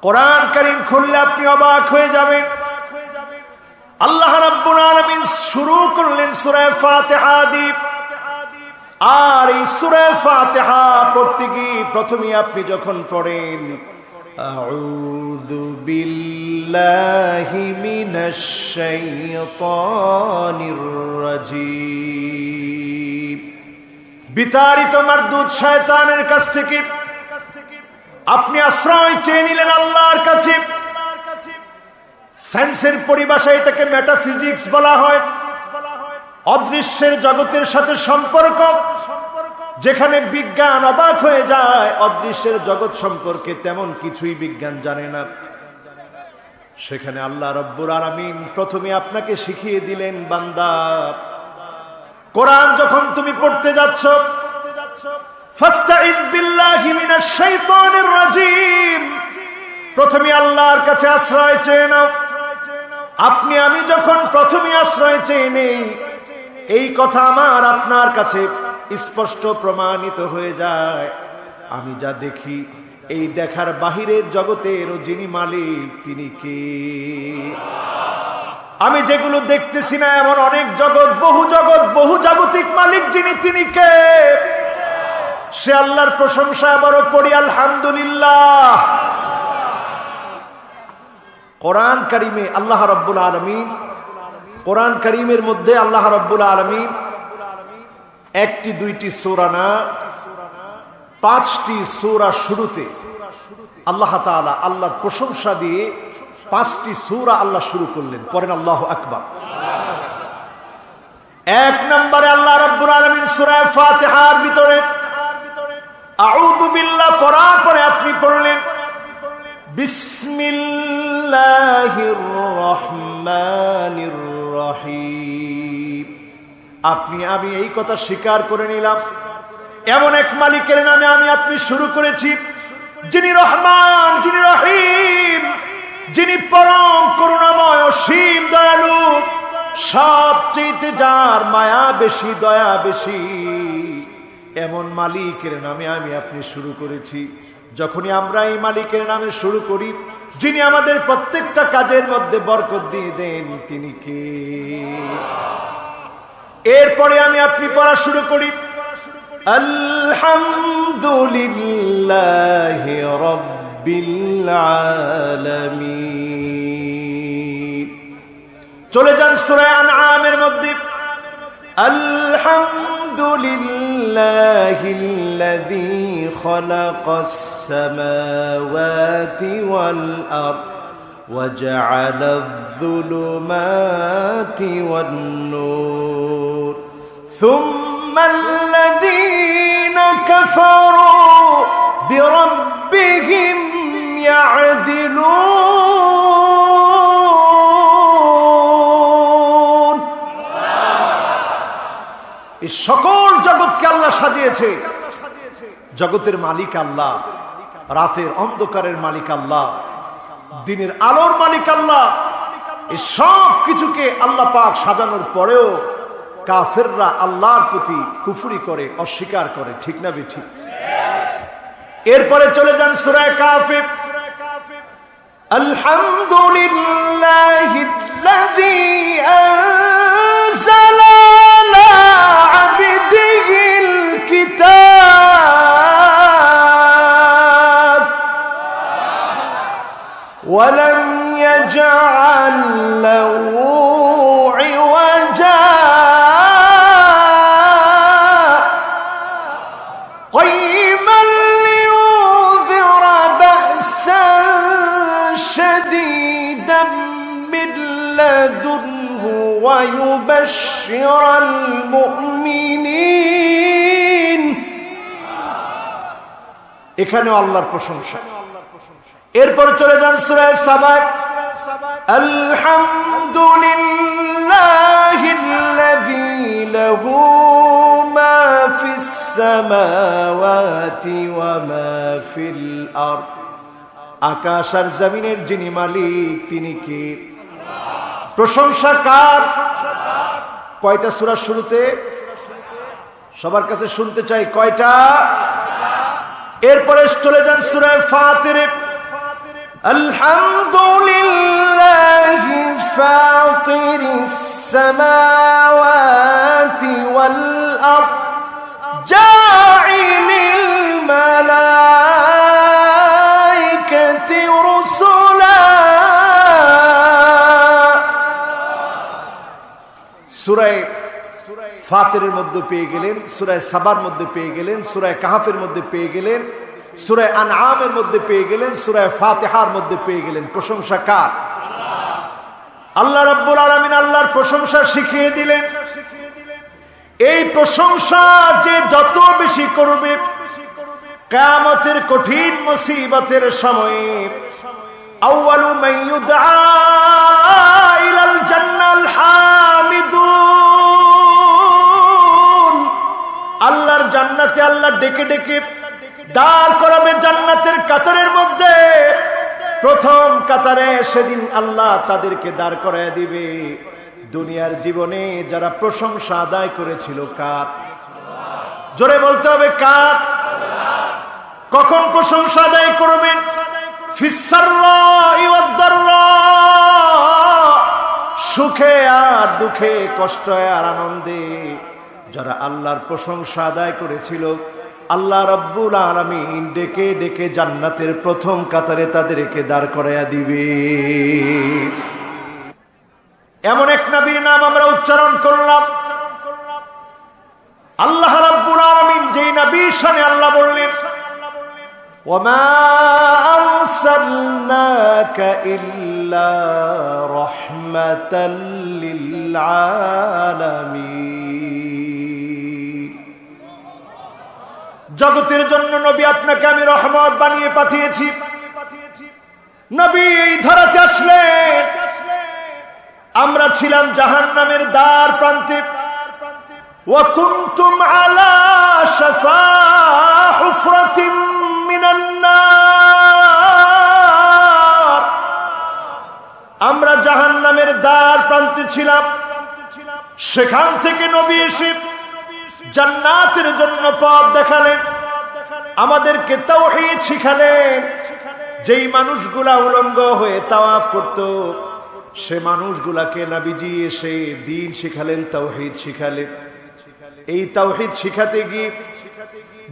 কোরআন কারীম খুললে আপনি অবাক হয়ে যাবেন। আল্লাহ রাব্বুল আলামিন শুরু করলেন সূরা ফাতিহা দিয়ে। আর এই সূরা ফাতিহা পড়তে গিয়ে প্রথমে আপনি যখন পড়েন আউযু বিল্লাহি মিনাশ শাইতানির রাজীম, বিতাড়িত মারদুদ শয়তানের কাছ থেকে আপনি আশ্রয় চেয়ে নিলেন আল্লাহর কাছে। সায়েন্সের পরিভাষায় এটাকে মেটাফিজিক্স বলা হয়। অদৃশ্যের জগতের সাথে সম্পর্ক, যেখানে বিজ্ঞান অবাক হয়ে যায় অদৃশ্যের জগৎ সম্পর্কে তেমন কিছুই বিজ্ঞান জানে না। সেখানে আল্লাহ রাব্বুল আলামিন প্রথমে আপনাকে শিখিয়ে দিলেন, বান্দা কোরআন যখন তুমি পড়তে যাচ্ছ ফাস্তাইয বিল্লাহি মিনাশ শাইতানির রাজীম, প্রথমে আল্লাহর কাছে আশ্রয় চেয়ে নাও। আপনি আমি যখন প্রথমে আশ্রয় চেয়ে নেই, এই কথা আমার আপনার কাছে স্পষ্ট প্রমাণিত হয়ে যায়। আমি যা দেখি এই দেখার বাহিরের জগতের যিনি মালিক তিনি কে? আমি যেগুলো দেখতেছি না এমন অনেক জগৎ, বহু জাগতিক মালিক যিনি তিনি কে? সে আল্লাহর প্রশংসা বড় করি আলহামদুলিল্লাহ। কোরআন কারীমে আল্লাহ রাব্বুল আলামিন, কোরআন কারীমের মধ্যে আল্লাহ রাব্বুল আলামিন একটি দুইটি সূরা না, 5টি সূরা শুরুতে আল্লাহ তাআলা আল্লাহর প্রশংসা দিয়ে 5টি সূরা আল্লাহ শুরু করলেন। পড়েন আল্লাহু আকবার। 1 নম্বরে আল্লাহ রাব্বুল আলামিন সূরা ফাতিহার ভিতরে আউযু বিল্লাহ পড়ার পরে আপনি পড়লেন বিসমিল্লাহির রহমানির রহিম। আপনি আমি এই কথা স্বীকার করে নিলাম, এমন এক মালিকের নামে আমি আপনি শুরু করেছি, যিনি রহমান, যিনি রহিম, যিনি পরম করুণাময়, অসীম দয়ালু, সবচেয়ে যার মায়া বেশি, দয়া বেশি, এমন মালিকের নামে আমি আপনি শুরু করেছি। যখনই আমরা এই মালিকের নামে শুরু করি, যিনি আমাদের প্রত্যেকটা কাজের মধ্যে বরকত দিয়ে দেন তিনি কে? এরপরে আমি আপনি পড়া শুরু করি আলহামদুলিল্লাহি রাব্বিল আলামিন। চলে যান সূরা আনআমের মধ্যে আলহামদুলিল্লাহিল্লাযী খালাকাস সামাওয়াতি ওয়াল আরদ وجعل الظلمات والنور ثم الذين كفروا بربهم يعدلون। এই সকল জগৎকে আল্লাহ সাজিয়েছে। জগতের মালিক আল্লাহ, রাতের অন্ধকারের মালিক আল্লাহ, দিনের আলোর মালিক আল্লাহ। এই সব কিছুকে আল্লাহ পাক সাজানোর পরেও কাফেররা আল্লাহর প্রতি কুফরি করে, অস্বীকার করে, ঠিক না বেঠিক? এরপরে চলে যান সূরা কাফির আলহামদুলিল্লাহিল্লাযী আনজালা আলা আবদিহিল কিতাব ওয়ালাম ইয়াজআল লাহু ইওয়াজা قيما لينذر بأسا شديدا من لدنه ويبشر المؤمنين। এখানেও আল্লাহর প্রশংসা। এরপর চলে যান সূরা সাবা আলহামদুলিল্লাহিল্লাযী লাহু মা ফিস সামাওয়াতি ওয়া মা ফিল আরদ। আকাশ আর জমিনের যিনি মালিক তিনি কে? প্রশংসা কার? কয়টা সূরা শুরুতে? সবার কাছে শুনতে চাই কয়টা? এরপরে চলে যান সূরা ফাতির আলহামদুলিল্লাহি ফাতিরিস সামাওয়াতি ওয়াল আরদ জাইলিল মালাইকাতি রুসুলা। সূরা ফাতিরের মধ্যে পেয়ে গেলেন, সূরা সাবার মধ্যে পেয়ে গেলেন, সূরা কাহফের মধ্যে পেয়ে গেলেন, সূরা আনআমের মধ্যে পেয়ে গেলেন, সূরা ফাতিহার মধ্যে পেয়ে গেলেন। প্রশংসা কার? আল্লাহ রাব্বুল আলামিন আল্লাহর প্রশংসা শিখিয়ে দিলেন। এই প্রশংসা যে যত বেশি করবে, কিয়ামতের কঠিন মুসিবতের সময়ে আউয়ালু মান ইউদআ ইলাল জান্নাল হামিদুন। আল্লাহর জান্নাতে আল্লাহ ডেকে ডেকে দাঁড় করাবে জান্নাতের কাতারের মধ্যে। প্রথম কাতারে সেদিন আল্লাহ তাদেরকে দাঁড় করায় দিবে। দুনিয়ার জীবনে যারা প্রশংসা আদায় করেছিল কার? জোরে বলতে হবে কার? কখন প্রশংসা আদায় করবেন? ফিসসাররাই ওয়াদ-দাররা, সুখে আর দুঃখে, কষ্টে আর আনন্দে যারা আল্লাহর প্রশংসা আদায় করেছিল, আল্লাহ রাব্বুল আলামিন ডেকে ডেকে জান্নাতের প্রথম কাতারে তাদেরকে দাঁড় করাইয়া দিবে। এমন এক নবীর নাম আমরা উচ্চারণ করলাম। আল্লাহ রাব্বুল আলামিন যেই নবীর শানে আল্লাহ বললেন, ওয়ামা আরসালনাকা ইল্লা রাহমাতাল লিল আলামিন। জগতের জন্য নবী আপনাকে আমি রহমত বানিয়ে পাঠিয়েছি। নবী এই ধরাতে আসলেন, আমরা ছিলাম জাহান্নামের দ্বার প্রান্তে। ওয়া কুনতুম আলা শাফা হুফরাতিম মিনান নার, আমরা জাহান্নামের দ্বার প্রান্তে ছিলাম। সেখান থেকে নবী এসে জান্নাতের জন্য পথ দেখালেন, আমাদেরকে তাওহীদ শিখালেন। যেই মানুষগুলা উলঙ্গ হয়ে তাওয়াফ করত, সে মানুষগুলাকে নবীজি এসে দ্বীন শিখালেন, তাওহীদ শিখালেন। এই তাওহীদ শিখাতে গিয়ে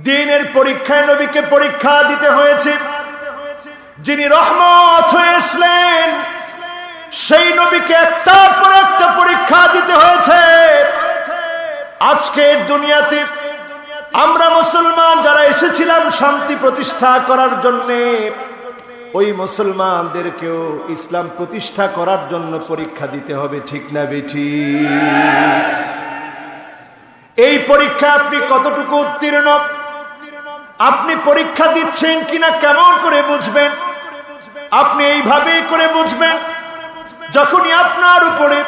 দ্বীনের পরীক্ষায় নবীকে পরীক্ষা দিতে হয়েছে। যিনি রহমত হয়ে আসলেন, সেই নবীকে একটার পর একটা পরীক্ষা দিতে হয়েছে। আজকের দুনিয়াতে আমরা মুসলমান যারা এসেছিলাম শান্তি প্রতিষ্ঠা করার জন্যে, ওই মুসলমানদেরকেও ইসলাম প্রতিষ্ঠা করার জন্য পরীক্ষা দিতে হবে, ঠিক না বেঠি? এই পরীক্ষা আপনি কতটুকু উত্তীর্ণ, আপনি পরীক্ষা দিচ্ছেন কিনা কেমন করে বুঝবেন? আপনি এইভাবেই করে বুঝবেন, যখনই আপনার উপরে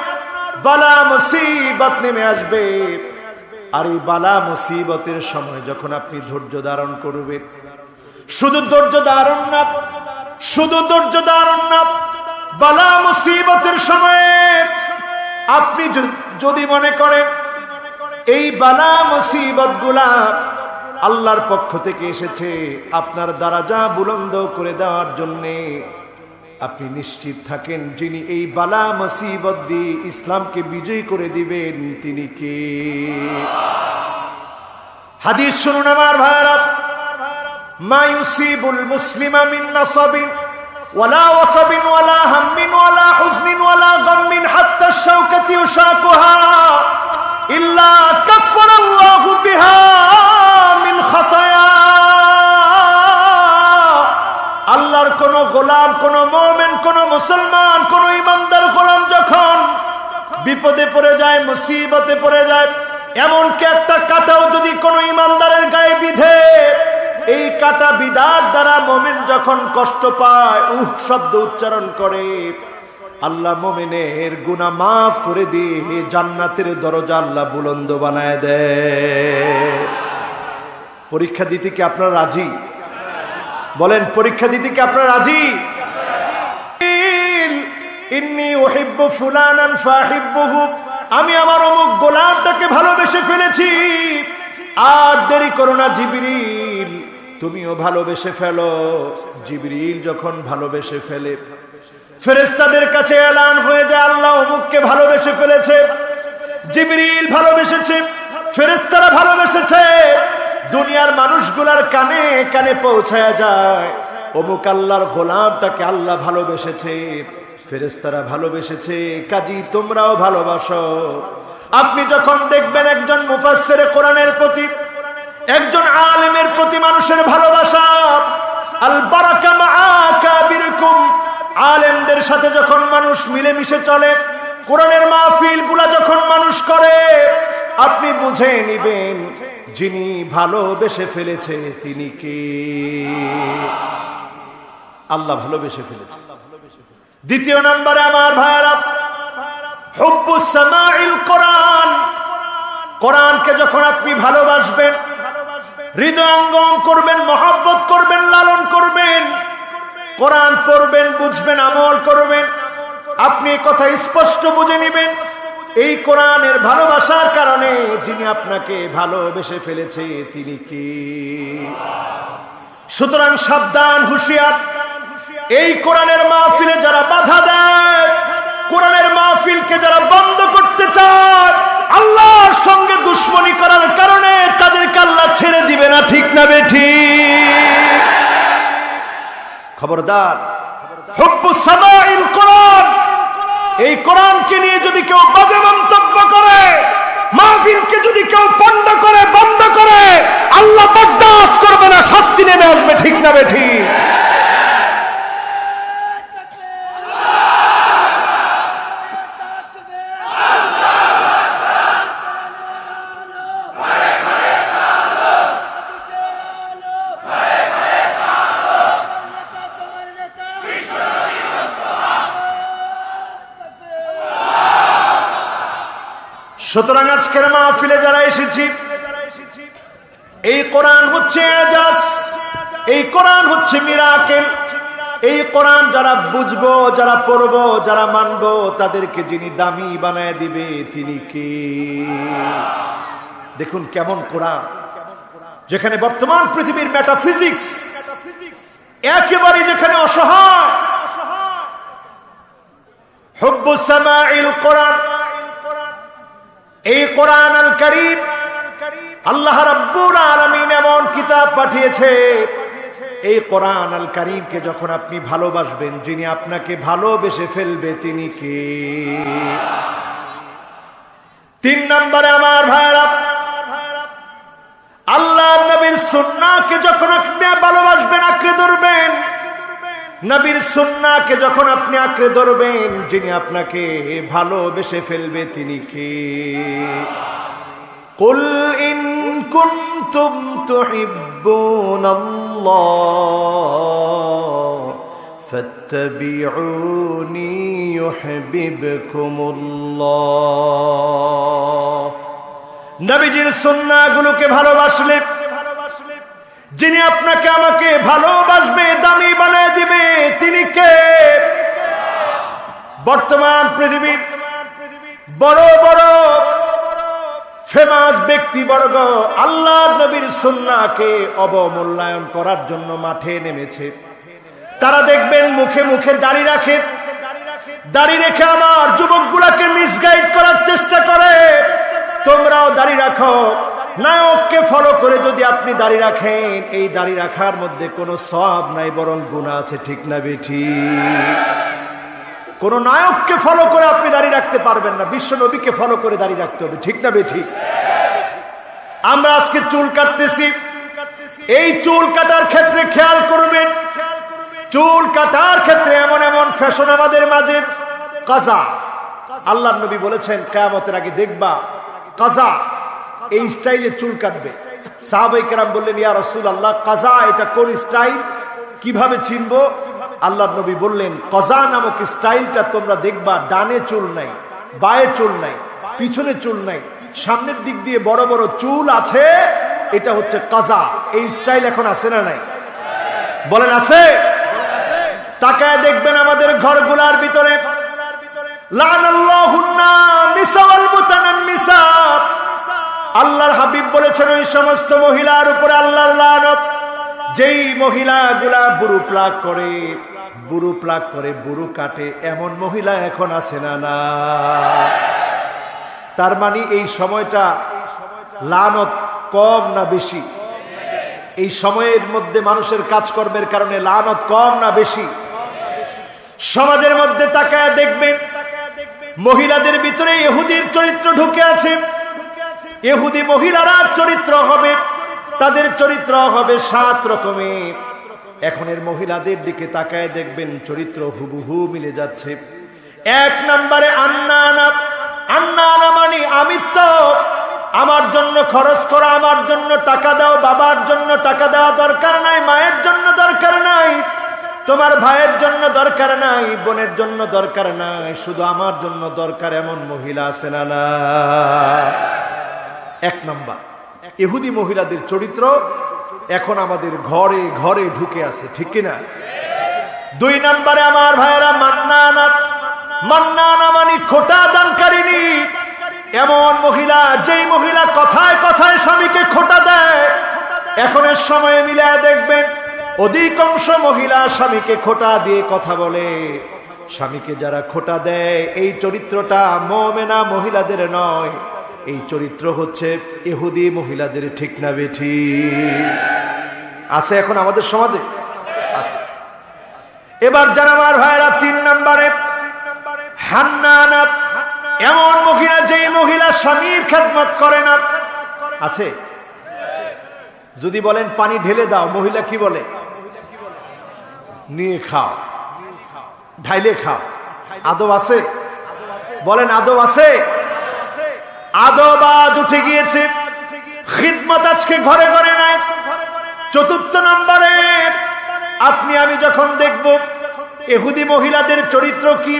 বালা মুসিবত নেমে আসবে, আর এই বালা মুসিবতের সময় যখন আপনি ধৈর্য ধারণ করবেন, শুধু ধৈর্য ধারণ না, শুধু ধৈর্য ধারণ না, বালা মুসিবতের সময়ে আপনি যদি মনে করেন এই বালা মুসিবত গুলা আল্লাহর পক্ষ থেকে এসেছে আপনার দরজা বুলন্দ করে দেওয়ার জন্যে, আপনি নিশ্চিত থাকেন যিনি এই বালা মুসিবত দিয়ে ইসলামকে বিজয়ী করে দিবেন তিনি কে? হাদিস শুনুন আমার ভাইরা, মা ইউসিবুল মুসলিমা মিন নাসাবিন ওয়ালা ওয়াসাবিন ওয়ালা হাম্মিন ওয়ালা হুজনিন ওয়ালা গাম্মিন হাত্তা শাওকাতি ইউশাকুহা ইল্লা কাফফারাল্লাহু বিহা মিন খাতায়া। আল্লাহর কোন গোলাম, কোন মুমিন, কোন মুসলমান, কোন ইমানদার গোলাম যখন বিপদে পড়ে যায়, মুসিবতে পড়ে যায়, এমনকি একটা কাঁটাও যদি কোন ইমানদারের গায়ে বিধে, এই কাঁটা বিদার দ্বারা মুমিন যখন কষ্ট পায়, শব্দ উচ্চারণ করে, আল্লাহ মুমিনের গুনাহ মাফ করে দিয়ে জান্নাতের দরজা আল্লাহ বুলন্দ বানায় দেয়। পরীক্ষা দিতে কি আপনারা রাজি? বলেন, পরীক্ষা দিতে কি আপনারা রাজি? ইন্নী উহিব্বু ফুলানান ফাহিব্বুহু, আমি আমার অমুক গোলামটাকে ভালোবেসে ফেলেছি, আর দেরি করো না জিবরিল, তুমিও ভালোবেসে ফেলো। জিবরিল যখন ভালোবেসে ফেলে, ফেরেশতাদের কাছে এলান হয়ে যায় আল্লাহ অমুককে ভালোবেসে ফেলেছে, জিবরিল ভালোবেসেছে, ফেরেশতারা ভালোবেসেছে। দুনিয়ার মানুষগুলার কানে কানে পৌঁছায়া যায় অমুক আল্লাহর গোলামটাকে আল্লাহ ভালোবেসেছে, ফেরেশতারা ভালোবেসেছে, কাজী তোমরাও ভালোবাসো। আপনি যখন দেখবেন একজন মুফাসসিরে কোরআনের প্রতি, একজন আলেমের প্রতি মানুষের ভালোবাসা, আল বারাকা মাআ কাবিরকুম, আলেমদের সাথে যখন মানুষ মিলেমিশে চলে, কোরআনের মাহফিল গুলা যখন মানুষ করে, আপনি বুঝে নিবেন যিনি ভালোবেসে ফেলেছে তিনি কে। আল্লাহ ভালোবেসে ফেলেছে। দ্বিতীয় নম্বরে আমার ভাইরা, হুব্বুস সামাইল কোরআন। কোরআনকে যখন আপনি ভালোবাসবেন, হৃদয়ঙ্গম করবেন, মহব্বত করবেন, লালন করবেন, কোরআন পড়বেন, বুঝবেন, আমল করবেন, আপনি কথা স্পষ্ট বুঝে নেবেন এই কোরআনের ভালোবাসার কারণে যিনি আপনাকে ভালোবেসে ফেলেছে তিনি কে। সুতরাং সাবধান, হুঁশিয়ার, এই কোরআনের মাহফিলে যারা বাধা দেয়, কোরআনের মাহফিলকে যারা বন্ধ করতে চায়, আল্লাহর সঙ্গে দুশ্মনী করার কারণে তাদেরকে আল্লাহ ছেড়ে দিবে না। ঠিক না বেঠিক? খবরদার, হুব্বুস সামাইল কোরআন, এই কোরআনকে নিয়ে যদি কেউ বাজে মন্তব্য করে, মাহফিলকে যদি কেউ বন্ধ করে, আল্লাহ বরদাস্ত করবে না, শাস্তি নেমে আসবে। ঠিক না বেঠিক? সুতরাং আজকের মাহফিলে যারা এসেছি, এই কোরআন হচ্ছে এজাজ, এই কোরআন হচ্ছে মিরাকেল। এই কোরআন যারা বুঝবো, যারা পড়বো, যারা মানবো, তাদেরকে যিনি দামি বানায় দিবে তিনি কে। দেখুন কেমন কোরআন, যেখানে বর্তমান পৃথিবীর মেটাফিজিক্স একেবারে যেখানে অসহায়। হুব্বুস সামাইল কোরআন, এই কোরআন আল কারীম, আল্লাহ রাব্বুল আলামিন এমন কিতাব পাঠিয়েছে, এই কোরআন আল কারীমকে যখন আপনি ভালোবাসবেন, যিনি আপনাকে ভালোবেসে ফেলবে তিনি কে। তিন নম্বরে আমার ভাইরা, আল্লাহ নবীর সুন্নাহকে যখন আপনি ভালোবাসবেন, আঁকড়ে ধরবেন, নবীর সুন্নাহকে যখন আপনি আঁকড়ে ধরবেন, যিনি আপনাকে ভালোবেসে ফেলবে তিনি কে। কুল ইন কুনতুম তুহিব্বুনাল্লাহ ফাত্তাবিউনি ইউহিব্বুকুমুল্লাহ। নবীজির সুন্নাহগুলোকে ভালোবাসলে, যিনি আপনাকে আমাকে ভালোবাসবে, দামি বানিয়ে দিবে তিনি কে। বর্তমান পৃথিবীর বড় বড় ফেমাস ব্যক্তিবর্গ আল্লাহ নবীর সুন্নাহকে অবমূল্যায়ন করার জন্য মাঠে নেমেছে। তারা দেখবেন মুখে মুখে দাড়ি রাখে, দাড়ি রেখে আমার যুবকগুলাকে মিসগাইড করার চেষ্টা করে। তোমরাও দাড়ি রাখো, নায়ককে ফলো করে যদি আপনি দাড়ি রাখেন, এই দাড়ি রাখার মধ্যে কোনো সওয়াব নাই, বরং গুনাহ আছে। ঠিক না বেঠিক? কোন নায়ককে ফলো করে আপনি দাড়ি রাখতে পারবেন না, বিশ্ব নবীকে ফলো করে দাড়ি রাখতে হবে। ঠিক না বেঠিক? আমরা আজকে চুল কাটতেছি, এই চুল কাটার ক্ষেত্রে খেয়াল করবেন, চুল কাটার ক্ষেত্রে এমন এমন ফ্যাশন আমাদের মাঝে। কাজা, আল্লাহর নবী বলেছেন কিয়ামতের আগে দেখবা কাজা এই স্টাইলে চুল কাটবে। সাহাবায়ে কেরাম বললেন, ইয়া রাসূলুল্লাহ, কাজা এটা কোন স্টাইল, কিভাবে চিনবো? আল্লাহর নবী বললেন, কাজা নামক স্টাইলটা তোমরা দেখবা, ডানে চুল নাই, বায়ে চুল নাই, পিছনে চুল নাই, সামনের দিক দিয়ে বড় বড় চুল আছে, এটা হচ্ছে কাজা। এই স্টাইল এখন আছে না নাই? বলেন আছে? তাকায় দেখবেন আমাদের ঘরগুলার ভিতরে, লানাল্লাহুন নামিসা ওয়াল মুতানাম্মিসা, আল্লাহর হাবিব বলেছেন ওই সমস্ত মহিলার উপরে আল্লাহর লানত যেই মহিলাগুলা বুড়ো প্লাগ করে, বুড়ো প্লাগ করে, বুড়ো কাটে, এমন মহিলা এখন আছে না? না। তার মানে এই সময়টা লানত কম না বেশি? এই সময়ের মধ্যে মানুষের কাজকর্মের কারণে লানত কম না বেশি? সমাজের মধ্যে তাকায় দেখবেন মহিলাদের ভিতরে ইহুদির চরিত্র ঢুকে আছে। ইহুদি মহিলারা চরিত্র হবে, তাদের চরিত্র হবে 7 রকমের। এখনের মহিলাদের দিকে তাকায় দেখবেন চরিত্র হুবহু মিলে যাচ্ছে। 1 নম্বরে আন্নানা। আন্নানা মানে আমিত্ব, আমার জন্য খরচ করা, আমার জন্য টাকা দাও, বাবার জন্য টাকা দেওয়া দরকার নাই, মায়ের জন্য দরকার নাই, তোমার ভাইয়ের জন্য দরকার নাই, বোনের জন্য দরকার নাই, শুধু আমার জন্য দরকার, এমন মহিলা আছে না? না। 1 নাম্বার ইহুদি মহিলাদের চরিত্র এখন আমাদের ঘরে ঘরে ঢুকে আছে, ঠিক কিনা? 2 নম্বরে আমার ভাইয়েরা মান্নানা। মান্নানা মানে খোটা দানকারিনী। এমন মহিলা, যেই মহিলা কথায় কথায় স্বামীকে খোটা দেয়। এখনের সময়ে মিলায় দেখবেন অধিকাংশ মহিলা স্বামীকে খোটা দিয়ে কথা বলে। স্বামীকে যারা খোটা দেয়, এই চরিত্রটা মুমিনা মহিলাদের নয়, এই চরিত্র হচ্ছে ইহুদি মহিলাদের, ঠিক না বেঠি? আছে এখন আমাদের সমাজে আছে। এবার যারা আমার ভাইরা 3 নম্বরে হান্নানা। এমন মহিলা, যেই মহিলা স্বামীর খেদমত করে না। আছে? যদি বলেন পানি ঢেলে দাও, মহিলা কি বলে? নিয়ে খাও, ঢাইলে খাও। আদব আছে? বলেন আদব আছে? আদব আজ উঠে গিয়েছে, খিদমত আজকে ঘরে ঘরে নাই। 4 নম্বরে আপনি আমি যখন দেখব ইহুদি মহিলাদের চরিত্র কি,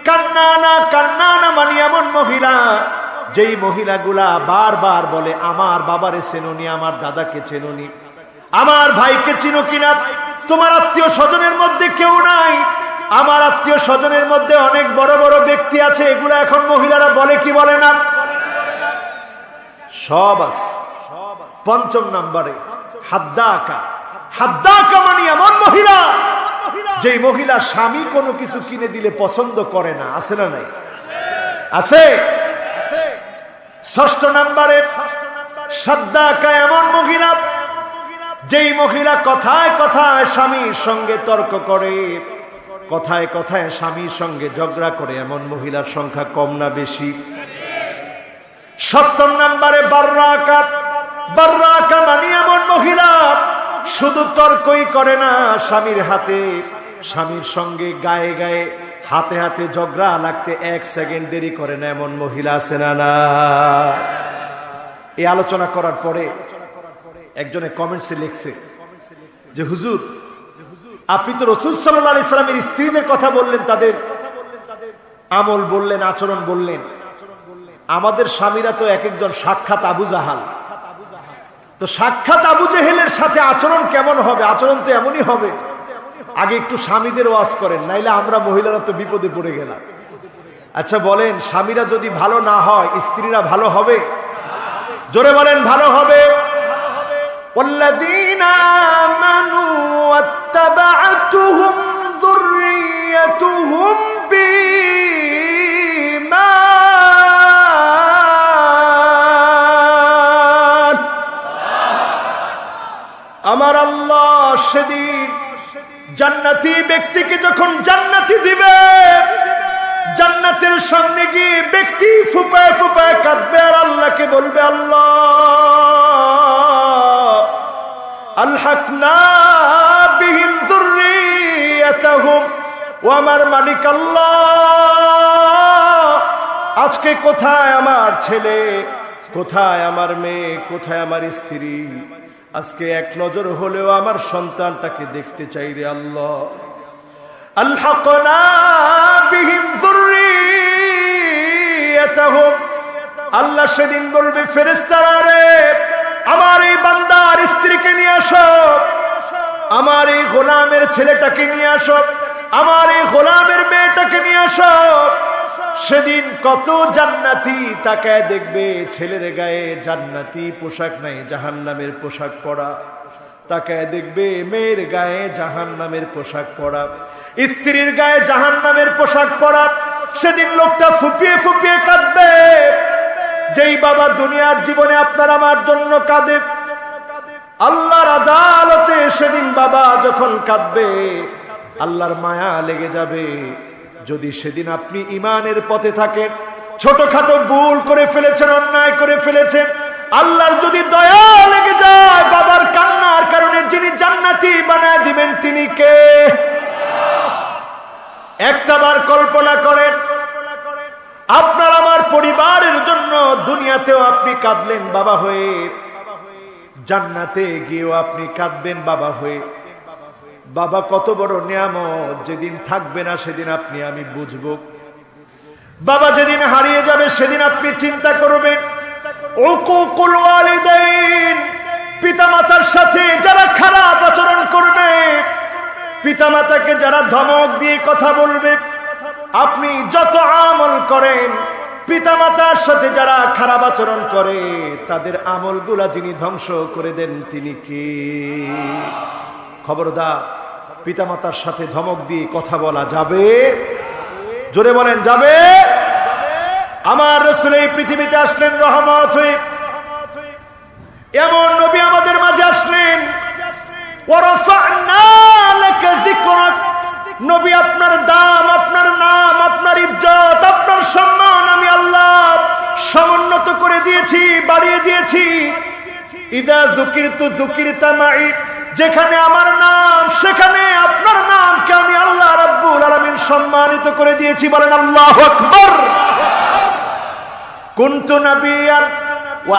কান্নানা। কান্নানা মানে এমন মহিলা, যেই মহিলাগুলা বারবার বলে আমার বাবারে চেনুনি, আমার দাদাকে চেনুনি, আমার ভাইকে চিনো কিনা, তোমার আত্মীয় স্বজনের মধ্যে কেউ নাই, আমার আত্মীয় স্বজনের মধ্যে অনেক বড় বড় ব্যক্তি আছে। এগুলা এখন মহিলারা বলে কি বলে না? সব আছে। 5 নম্বরে হাদ্দাকা। হাদ্দাকা মানে এমন মহিলা, যেই মহিলা স্বামী কোনো কিছু কিনে দিলে পছন্দ করে না। আছে না নাই? আছে। 6 নম্বরে সাদ্দাকা। এমন মহিলা, যেই মহিলা কথায় কথায় স্বামীর সঙ্গে তর্ক করে, কথায় কথায় স্বামীর সঙ্গে ঝগড়া করে, এমন মহিলার সংখ্যা কম না বেশি? 70 নম্বরে বাররাকা। বাররাকা মানে এমন মহিলা, শুধু তর্কই করে না, স্বামীর হাতে, স্বামীর সঙ্গে গায়ে গায়ে, হাতে হাতে ঝগড়া লাগতে 1 সেকেন্ড দেরি করে না, এমন মহিলা আছে না? না। এই আলোচনা করার পরে একজনে কমেন্টসে লিখছে যে হুজুর, আপনি তো রাসূল সাল্লাল্লাহু আলাইহি সাল্লামের স্ত্রীদের কথা বললেন, তাদের আমল বললেন, আচরণ বললেন, আমাদের স্বামীরা তো এক একজন সাক্ষাৎ আবু জাহাল। তো সাক্ষাৎ আবু জেহেলের সাথে আচরণ কেমন হবে? আচরণ তো এমনই হবে। আগে একটু স্বামীদের ওয়াজ করেন, নাইলে আমরা মহিলারা তো বিপদে পড়ে গেলাম। আচ্ছা বলেন, স্বামীরা যদি ভালো না হয়, স্ত্রীরা ভালো হবে? জোরে বলেন, ভালো হবে। والذين آمنوا واتبعتهم ذريتهم بإيمان। আমার আল্লাহ সেদিন জান্নাতি ব্যক্তিকে যখন জান্নাতি দিবে, জান্নাতের সামনে গিয়ে ব্যক্তি ফুপায় ফুপায় কাঁদবে আর আল্লাহকে বলবে, আল্লাহ আলহাকনা বিহিম যুররিয়াতাহুম। ও আমার মালিক আল্লাহ, আজকে কোথায় আমার ছেলে, কোথায় আমার মেয়ে, কোথায় আমার স্ত্রী? আজকে এক নজর হলেও আমার সন্তানটাকে দেখতে চাই রে আল্লাহ। আলহাকনা বিহিম যুররিয়াতাহুম। আল্লাহ সেদিন বলবে, ফেরেশতারা রে, আমার এই বান্দার স্ত্রীকে নিয়ে আসো, আমার এই গোলামের ছেলেটাকে নিয়ে আসো, আমার এই গোলামের মেয়েটাকে নিয়ে আসো। সেদিন কত জান্নাতি তাকায় দেখবে, ছেলের গায়ে জান্নাতি পোশাক নাই, জাহান্নামের পোশাক পরা। তাকায় দেখবে মেয়ের গায়ে জাহান্নামের পোশাক পরা, স্ত্রীর গায়ে জাহান্নামের পোশাক পরা। সেদিন লোকটা ফুপিয়ে ফুপিয়ে কাঁদবে। যেই বাবা দুনিয়ার জীবনে আপনার আমার জন্য কাঁদে, আল্লাহর আদালতে সেদিন বাবা যখন কাঁদবে, আল্লাহর মায়া লেগে যাবে। যদি সেদিন আপনি ঈমানের পথে থাকেন, ছোটখাটো ভুল করে ফেলেছেন, অন্যায় করে ফেলেছেন, আল্লাহর যদি দয়া লেগে যায়, বাবার কান্নার কারণে যিনি জান্নাতি বানায় দিবেন তিনি কে? একটাবার কল্পনা করেন, আপনার আমার পরিবারের জন্য দুনিয়াতেও আপনি কাঁদলেন বাবা হয়ে, জান্নাতে গিয়েও আপনি কাঁদবেন বাবা হয়ে। বাবা কত বড় নিয়ামত, যেদিন থাকবে না সেদিন আপনি আমি বুঝবো। বাবা যেদিন হারিয়ে যাবে সেদিন আপনি চিন্তা করবেন। উকুকুল ওয়ালিদাইন, পিতামাতার সাথে যারা খারাপ আচরণ করবে, পিতামাতাকে যারা ধমক দিয়ে কথা বলবে, আপনি যত আমল করেন, পিতামাতার সাথে যারা খারাপ আচরণ করে তাদের আমলগুলা যিনি ধ্বংস করে দেন তিনি কি? খবরদার, পিতামাতার সাথে ধমক দিয়ে কথা বলা যাবে? জোরে বলেন, যাবে? আমার রাসূল এই পৃথিবীতে আসলেন রহমত হয়ে। এমন নবী আমাদের মাঝে আসলেন, ওয়ারাফা'না লাকা যিকরাক। নবী আপনার দাম, আপনার নাম, আপনার ইজ্জত, আপনার সম্মান আমি আল্লাহ সমুন্নত করে দিয়েছি, বাড়িয়ে দিয়েছি। ইযা যুকিরতু যুকিরতা মাই, যেখানে আমার নাম সেখানে আপনার নামকে আমি আল্লাহ রাব্বুল আলামিন সম্মানিত করে দিয়েছি। বলেন আল্লাহু আকবার। কুনতু নাবিয়ান ওয়া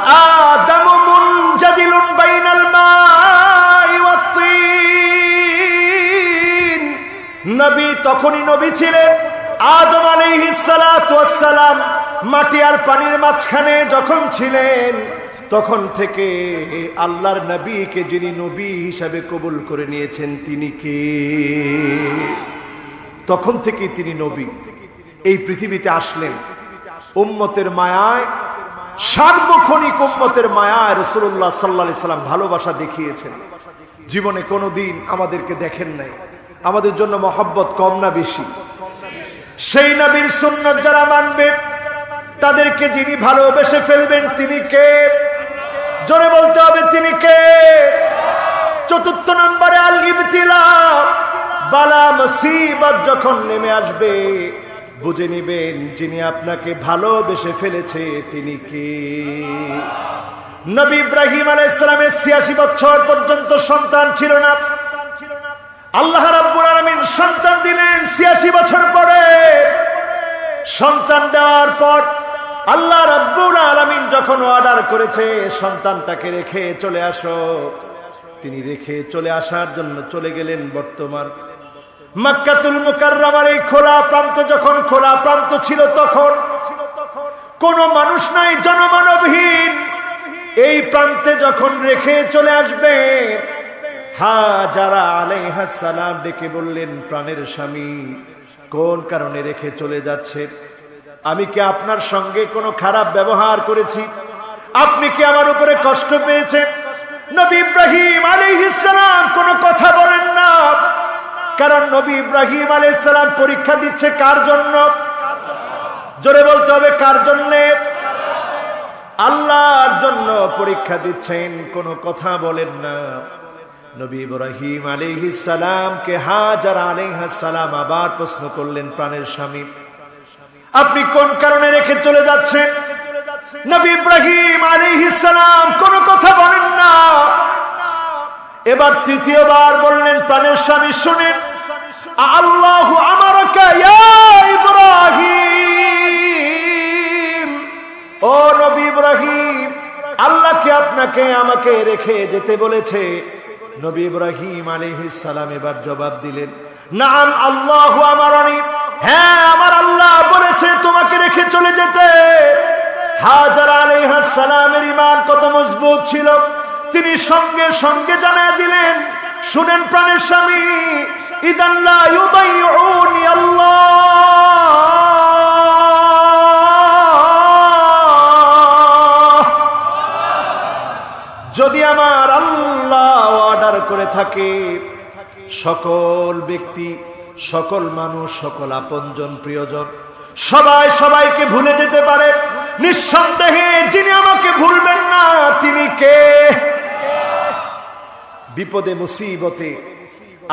আদামু মুনজাদিলুন বাইনাল মাই ওয়াত তিন। নবী তখনই নবী ছিলেন, আদম আলাইহিস সালাতু ওয়াস সালাম মাটি আর পানির মাঝখানে যখন ছিলেন, তখন থেকে আল্লাহর নবীকে যিনি নবী হিসাবে কবুল করে নিয়েছেন তিনি কে? তখন থেকে তিনি নবী। এই পৃথিবীতে আসলেন উম্মতের মায়ায়, সার্বক্ষণিক উম্মতের মায়ায় রাসূলুল্লাহ সাল্লাল্লাহু আলাইহি সাল্লাম ভালোবাসা দেখিয়েছেন। জীবনে কোনোদিন আমাদেরকে দেখেন নাই। আমাদের জন্য মহব্বত কম না বেশি? সেই নবীর সুন্নাত যারা মানবে তাদেরকে যিনি ভালোবেসে ফেলবেন তিনি কে? জোরে বলতে হবে, তিনি কে? চতুর্থ নম্বরে আল ইবতিলা, বালা মুসিবত যখন নেমে আসবে বুঝে নিবেন যিনি আপনাকে ভালোবেসে ফেলেছে তিনি কে? নবী ইব্রাহিম আলাইহিস সালামের ৮৬ বছর পর্যন্ত সন্তান ছিল না। আল্লাহ রাব্বুল আলামিন সন্তান দিলেন ৮৬ বছর পরে। সন্তান দেওয়ার পর আল্লাহ রাব্বুল আলামিন যখন অর্ডার করেছে সন্তানটাকে রেখে চলে আসো, তিনি রেখে চলে আসার জন্য চলে গেলেন বর্তমান মক্কাতুল মুকাররমার এই খোলা প্রান্ত। যখন খোলা প্রান্ত ছিল তখন কোনো মানুষ নাই, জনমানবহীন। এই প্রান্তে যখন রেখে চলে আসবে, হাজারা আলাইহাস সালাম ডেকে বললেন, প্রাণের স্বামী কোন কারণে রেখে চলে যাচ্ছে? আমি কি আপনার সঙ্গে কোনো খারাপ ব্যবহার করেছি? আপনি কি আমার উপরে কষ্ট পেয়েছেন? নবী ইব্রাহিম আলাইহিস সালাম কোনো কথা বলেন না, কারণ নবী ইব্রাহিম আলাইহিস সালাম পরীক্ষা দিচ্ছে কার জন্য? জোরে বলতে হবে, কার জন্য? আল্লাহর জন্য পরীক্ষা দিচ্ছেন, কোনো কথা বলেন না। নবী ইব্রাহিম আলাইহিস সালামকে হাজারা আলাইহাস সালাম আবার প্রশ্ন করলেন, প্রাণের স্বামী আপনি কোন কারণে রেখে চলে যাচ্ছেন? নবী ইব্রাহিম আলাইহিস সালাম কোনো কথা বলেন না। এবার তৃতীয়বার বললেন, প্রাণের স্বামী শুনেন, আল্লাহু আমারাকা ইয়া ইব্রাহিম, ও নবী ইব্রাহিম, আল্লাহ কি আপনাকে আমাকে রেখে যেতে বলেছে? নবী ইব্রাহিম আলাইহিস সালাম এবার জবাব দিলেন, নাম আল্লাহু আমারানি, হ্যাঁ আমার আল্লাহ বলেছে তোমাকে রেখে চলে যেতে। হাজারা আলাইহাস সালামের ঈমান কত মজবুত ছিল, তিনি সঙ্গে সঙ্গে জানায় দিলেন, শুনেন প্রাণের স্বামী, ইদান লা ইউদাইউনি আল্লাহ, যদি আমার আল্লাহ অর্ডার হয়ে থাকে, সকল ব্যক্তি, সকল মানুষ, সকল আপনজন প্রিয়জন সবাই সবাইকে ভুলে যেতে পারে। নিঃসন্দেহে যিনি আমাকে ভুলবেন না তিনি কে? বিপদে মুসিবতে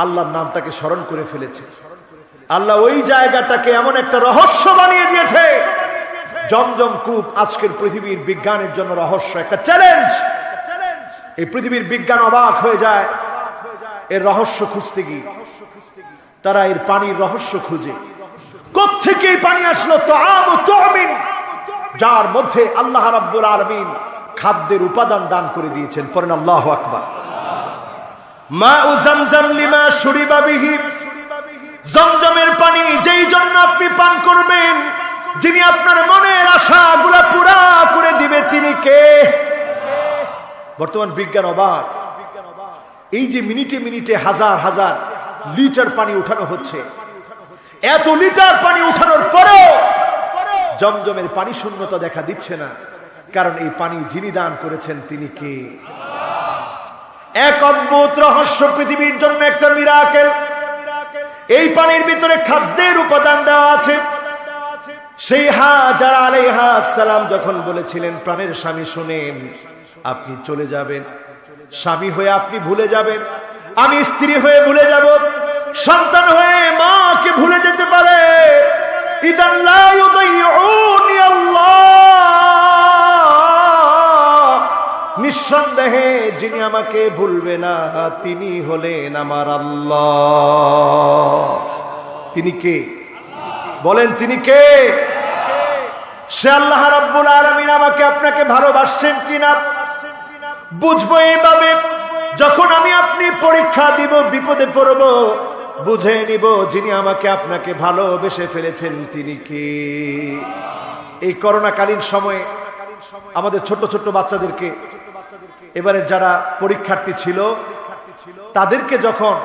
আল্লাহর নামটাকে স্মরণ করে ফেলেছে। আল্লাহ ওই জায়গাটাকে এমন একটা রহস্য বানিয়ে দিয়েছে। জমজম কূপ আজকের পৃথিবীর বিজ্ঞানের জন্য রহস্য, একটা চ্যালেঞ্জ। এই পৃথিবীর বিজ্ঞান অবাক হয়ে যায় এর রহস্য খুঁজতে গিয়ে। তারা এর পানির রহস্য খুঁজে, কোত্থেকে এই পানি আসলো? তুমিন, যার মধ্যে আল্লাহ রাব্বুল আলামিন খাদ্যের উপাদান দান করে দিয়েছেন। পড়েন আল্লাহু আকবার। মাউ জামজাম লিমা শুরিবা বিহি, জমজমের পানি যেই জন্য আপনি পান করবেন, যিনি আপনার মনের আশাগুলা পুরা করে দিবে তিনি কে? বর্তমান বিজ্ঞান অবাক। এই যে মিনিটে মিনিটে হাজার হাজার লিটার পানি উঠানো হচ্ছে, এত লিটার পানি উঠানোর পরেও জমজমের পানি শূন্যতা দেখা দিচ্ছে না, কারণ এই পানি যিনি দান করেছেন তিনি কে? এক অদ্ভুত রহস্য, পৃথিবীর জন্য একটা মিরাকেল। এই পানির ভিতরে খাদ্যের উপাদান দেওয়া আছে। সেই হাজার আলাইহা সালাম যখন বলেছিলেন, প্রাণের স্বামী শুনেন, আপনি চলে যাবেন, স্বামী হয়ে আপনি ভুলে যাবেন, আমি স্ত্রী হয়ে ভুলে যাব, সন্তান হয়ে মাকে ভুলে যেতে পারে। ইদান লা ইউদাইউনি আল্লাহ, নিঃসন্দেহে যিনি আমাকে ভুলবে না তিনি হলেন আমার আল্লাহ। তিনি কে? বলেন তিনি কে? সে আল্লাহ রাব্বুল আলামিন আমাকে আপনাকে ভালোবাসছেন কিনা বুঝবো এইভাবে, যখন আমি আপনি পরীক্ষা দিব, বিপদে পড়ব, বুঝে নিব যিনি আমাকে আপনাকে ভালোবেসে ফেলেছেন তিনি কে। এই করোনাকালীন সময়ে আমাদের ছোট ছোট বাচ্চাদেরকে, এবারে যারা পরীক্ষার্থী ছিল তাদেরকে যখন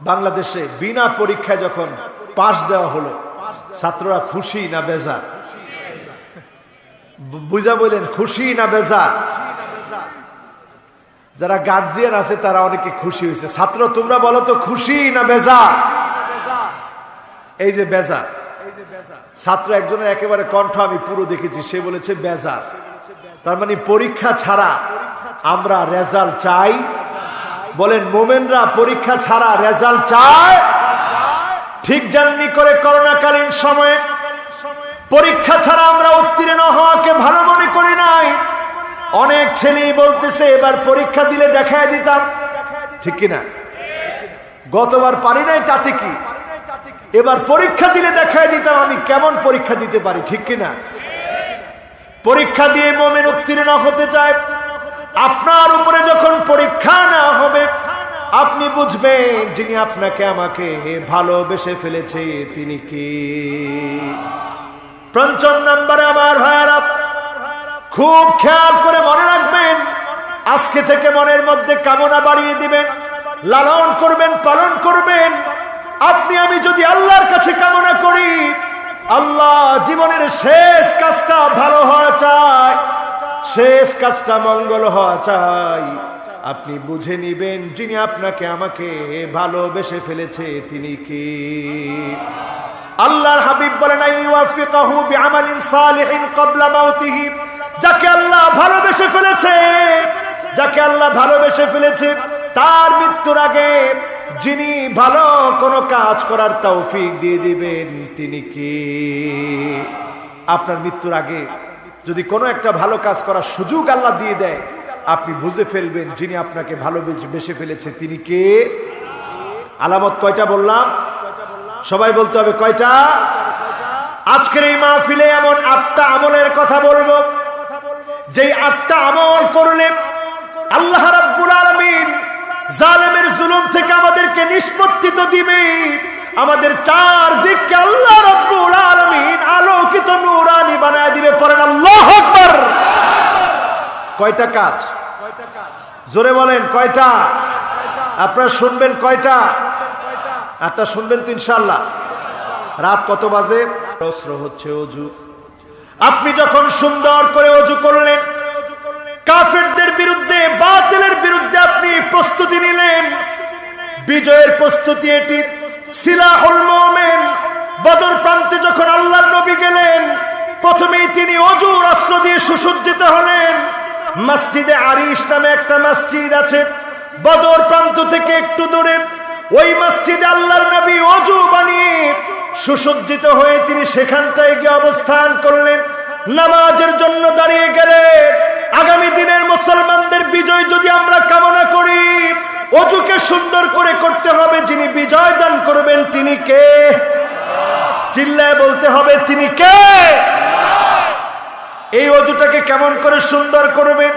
বাংলাদেশে বিনা পরীক্ষায় যখন পাস দেওয়া হলো, ছাত্ররা খুশি না বেজার? বুঝা বলেন, খুশি না বেজার? যারা গার্জিয়ান আছে তারা অনেকে খুশি হয়েছে। ছাত্র তোমরা বলো তো, খুশি না বেজার? এই যে বেজার, ছাত্র একজনের একেবারে কণ্ঠ আমি পুরো দেখেছি, সে বলেছে বেজার। তার মানে পরীক্ষা ছাড়া আমরা রেজাল্ট চাই। বলেন মোমেনরা পরীক্ষা ছাড়া রেজাল্ট চায়। ঠিক যেমনি করে করোনাকালীন সময়ে পরীক্ষা ছাড়া আমরা উত্তীর্ণ হওয়াকে ভালো মনে করি নাই। অনেক ছেলেই বলতেছে এবার পরীক্ষা দিলে দেখায় দিতাম, ঠিক কিনা? গতবার পারি নাই তাতে কি, এবার পরীক্ষা দিলে দেখায় দিতাম আমি কেমন পরীক্ষা দিতে পারি, ঠিক কিনা? পরীক্ষা দিয়ে মুমিন উত্তীর্ণ হতে চায়। আপনার উপরে যখন পরীক্ষা নেওয়া হবে, আপনি বুঝবেন যিনি আপনাকে আমাকে ভালোবেসে ফেলেছে তিনি কি। পঞ্চম নম্বরে আমার ভাইয়েরা, খুব খেয়াল করে মনে রাখবেন, আজকে থেকে মনের মধ্যে কামনা বাড়িয়ে দিবেন, লালন করবেন, পালন করবেন। আপনি আমি যদি আল্লাহর কাছে কামনা করি, আল্লাহ জীবনের শেষ কাজটা ভালো হওয়া চায়, শেষ কাজটা মঙ্গল হওয়া চাই, আপনি বুঝে নিবেন যিনি আপনাকে আমাকে ভালোবেসে ফেলেছে তিনি কি। আল্লাহর হাবিব বলেন, আইওয়াফিকাহু বিআমালিন সালিহিন ক্বাবলা মাউতিহি, যাকে আল্লাহ ভালোবেসে ফেলেছে, যাকে আল্লাহ ভালোবেসে ফেলেছে তার মৃত্যুর আগে যিনি ভালো কোনো কাজ করার তৌফিক দিয়ে দিবেন তিনি কি। আপনার মৃত্যুর আগে যদি কোনো একটা ভালো কাজ করার সুযোগ আল্লাহ দিয়ে দেয়, আপনি বুঝে ফেলবেন যিনি আপনাকে ভালোবেসে ফেলেছে তিনি কে। আলামত কয়টা বললাম? সবাই বলতে হবে কয়টা? আজকের এই মাহফিলে এমন 8টা আমলের কথা বলবো, যেই 8টা আমল করলে আল্লাহ রাব্বুল আলামিন জালেমের জুলুম থেকে আমাদেরকে নিষ্পত্তি তো দিবে, আমাদের চারদিককে আল্লাহ রাব্বুল আলামিন আলোকিত নূরানি বানায় দিবে। পড়েন আল্লাহু আকবার। কয়টা কাজ? জোরে বলেন কয়টা? আপনারা শুনবেন কয়টা? 8টা শুনবেন তো ইনশাআল্লাহ। রাত কত বাজে? অস্ত্র হচ্ছে ওযু। আপনি যখন সুন্দর করে ওযু করলেন, কাফেরদের বিরুদ্ধে, বাতিলের বিরুদ্ধে আপনি প্রস্তুতি নিলেন, বিজয়ের প্রস্তুতি এটি। সিলাহুল মুমিন, বদর প্রান্তে যখন আল্লাহর নবী গেলেন, প্রথমেই তিনি অজুর অস্ত্র দিয়ে সুসজ্জিত হলেন। মসজিদে আরিশ নামে একটা মসজিদ আছে বদর প্রান্ত থেকে একটু দূরে। ওই মসজিদে আল্লাহর নবী অজু বানিয়ে সুসজ্জিত হয়ে তিনি সেখানটায় গিয়ে অবস্থান করলেন, নামাজের জন্য দাঁড়িয়ে গেলেন। আগামী দিনের মুসলমানদের বিজয় যদি আমরা কামনা করি, অজুকে সুন্দর করে করতে হবে। যিনি বিজয় দান করবেন তিনি কে? চিল্লায় বলতে হবে তিনি কে? এই অজুটাকে কেমন করে সুন্দর করবেন?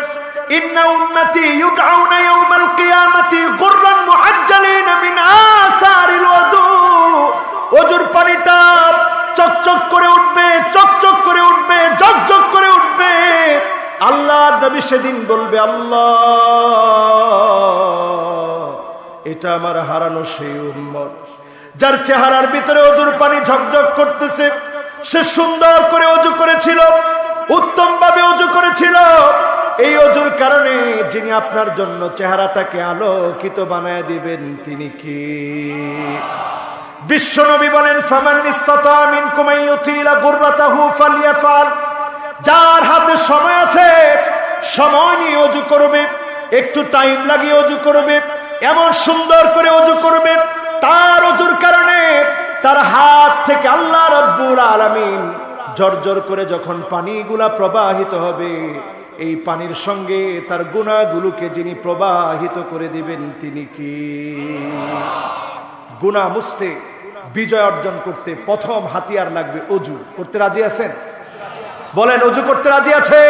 ইন্না উম্মতি ইউদআউনা ইয়াওমাল কিয়ামাতি গুররান মুআজ্জালিনা মিন আসারিল ওযু। অজুর পানিটা চকচক করে উঠবে, চকচক করে উঠবে, ঝকঝক করে উঠবে। আল্লাহর নবী সেদিন বলবে, আল্লাহ, এটা আমার হারানো সেই উম্মত যার চেহারার ভিতরে অজুর পানি ঝকঝক করতেছে। সে সুন্দর করে অজু করেছিল, উত্তম ভাবে অজু করেছিল। এই অজুর কারণে যিনি আপনার জন্য চেহারাটাকে আলোকিত বানায় দিবেন তিনি কি? বিশ্বনবী বলেন, ফামান ইসতাতা মিনকুম আন ইউতিলা গুররাতাহু ফালইয়াফআল। যার হাতে সময় আছে, সময় নিয়ে অজু করবে, একটু টাইম লাগিয়ে অজু করবে, এমন সুন্দর করে অজু করবে। তার অজুর কারণে তার হাত থেকে আল্লাহ রাব্বুল আলামিন জর্জর করে যখন পানিগুলা প্রবাহিত হবে, এই পানির সঙ্গে তার গুনাহগুলোকে যিনি প্রবাহিত করে দিবেন তিনি কি? গুনাহ মুছতে, বিজয় অর্জন করতে প্রথম হাতিয়ার লাগবে অজু। করতে রাজি আছেন? বলেন, অজু করতে রাজি আছে?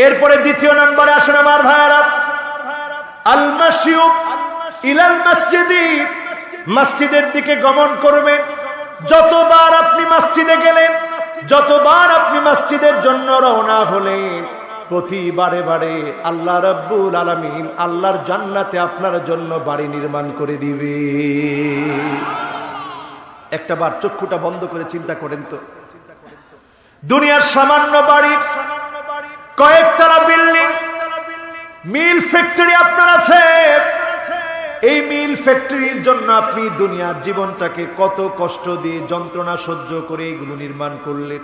এরপরে দ্বিতীয় নম্বরে আসেন আমার ভাইরা, আল মাশিউ ইলাল মসজিদি। মসজিদের দিকে গমন করবেন। যতবার আপনি মসজিদে গেলেন, যতবার আপনি মসজিদের জন্য রওনা হলেন, প্রতিবারে বারে আল্লাহ রাব্বুল আলামিন আল্লাহর জান্নাতে আপনার জন্য বাড়ি নির্মাণ করে দিবে। একটাবার চক্ষুটা বন্ধ করে চিন্তা করেন তো, দুনিয়ার সামান্য বাড়ি, কয়েকতলা বিল্ডিং, মিল ফ্যাক্টরি আপনার আছে। এই মিল ফ্যাক্টরির জন্য আপনি দুনিয়ার জীবনটাকে কত কষ্ট দিয়ে, যন্ত্রণা সহ্য করে এগুলো নির্মাণ করলেন।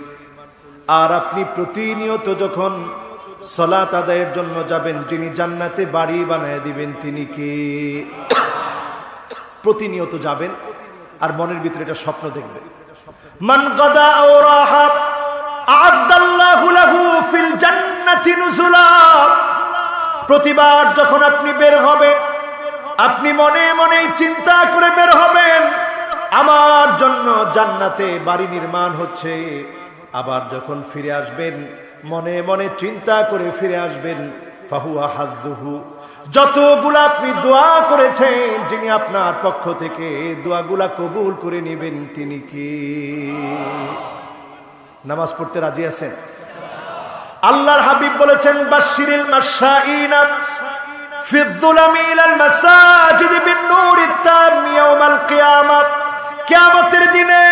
আর আপনি প্রতিনিয়ত যখন সালাত আদায়ের জন্য যাবেন, যিনি জান্নাতে বাড়ি বানায় দিবেন তিনি কি? প্রতিনিয়ত যাবেন আর মনের ভিতরে এটা স্বপ্ন দেখবেন, মান গাদা আও রাহা আ'আদাল্লাহু লাহু ফিল জান্নাতি নুজুলা। প্রতিবার যখন আপনি বের হবেন, আপনি মনে মনে চিন্তা করে বের হবেন, আমার জন্য জান্নাতে বাড়ি নির্মাণ হচ্ছে। আবার যখন ফিরে আসবেন, মনে মনে চিন্তা করে ফিরে আসবেন, ফাহুয়া হাযুহু। যতগুলা আপনি দোয়া করেছেন, যিনি আপনার পক্ষ থেকে দোয়াগুলা কবুল করে নেবেন তিনি কি? নামাজ পড়তে রাজি আছেন? আল্লাহর হাবিব বলেছেন, বাশশিরিল মাশাঈনা ফি যুলামি ইলাল মাসাজিদ বিন-নূরিত তাম ইয়াউমাল কিয়ামাত। কিয়ামতের দিনে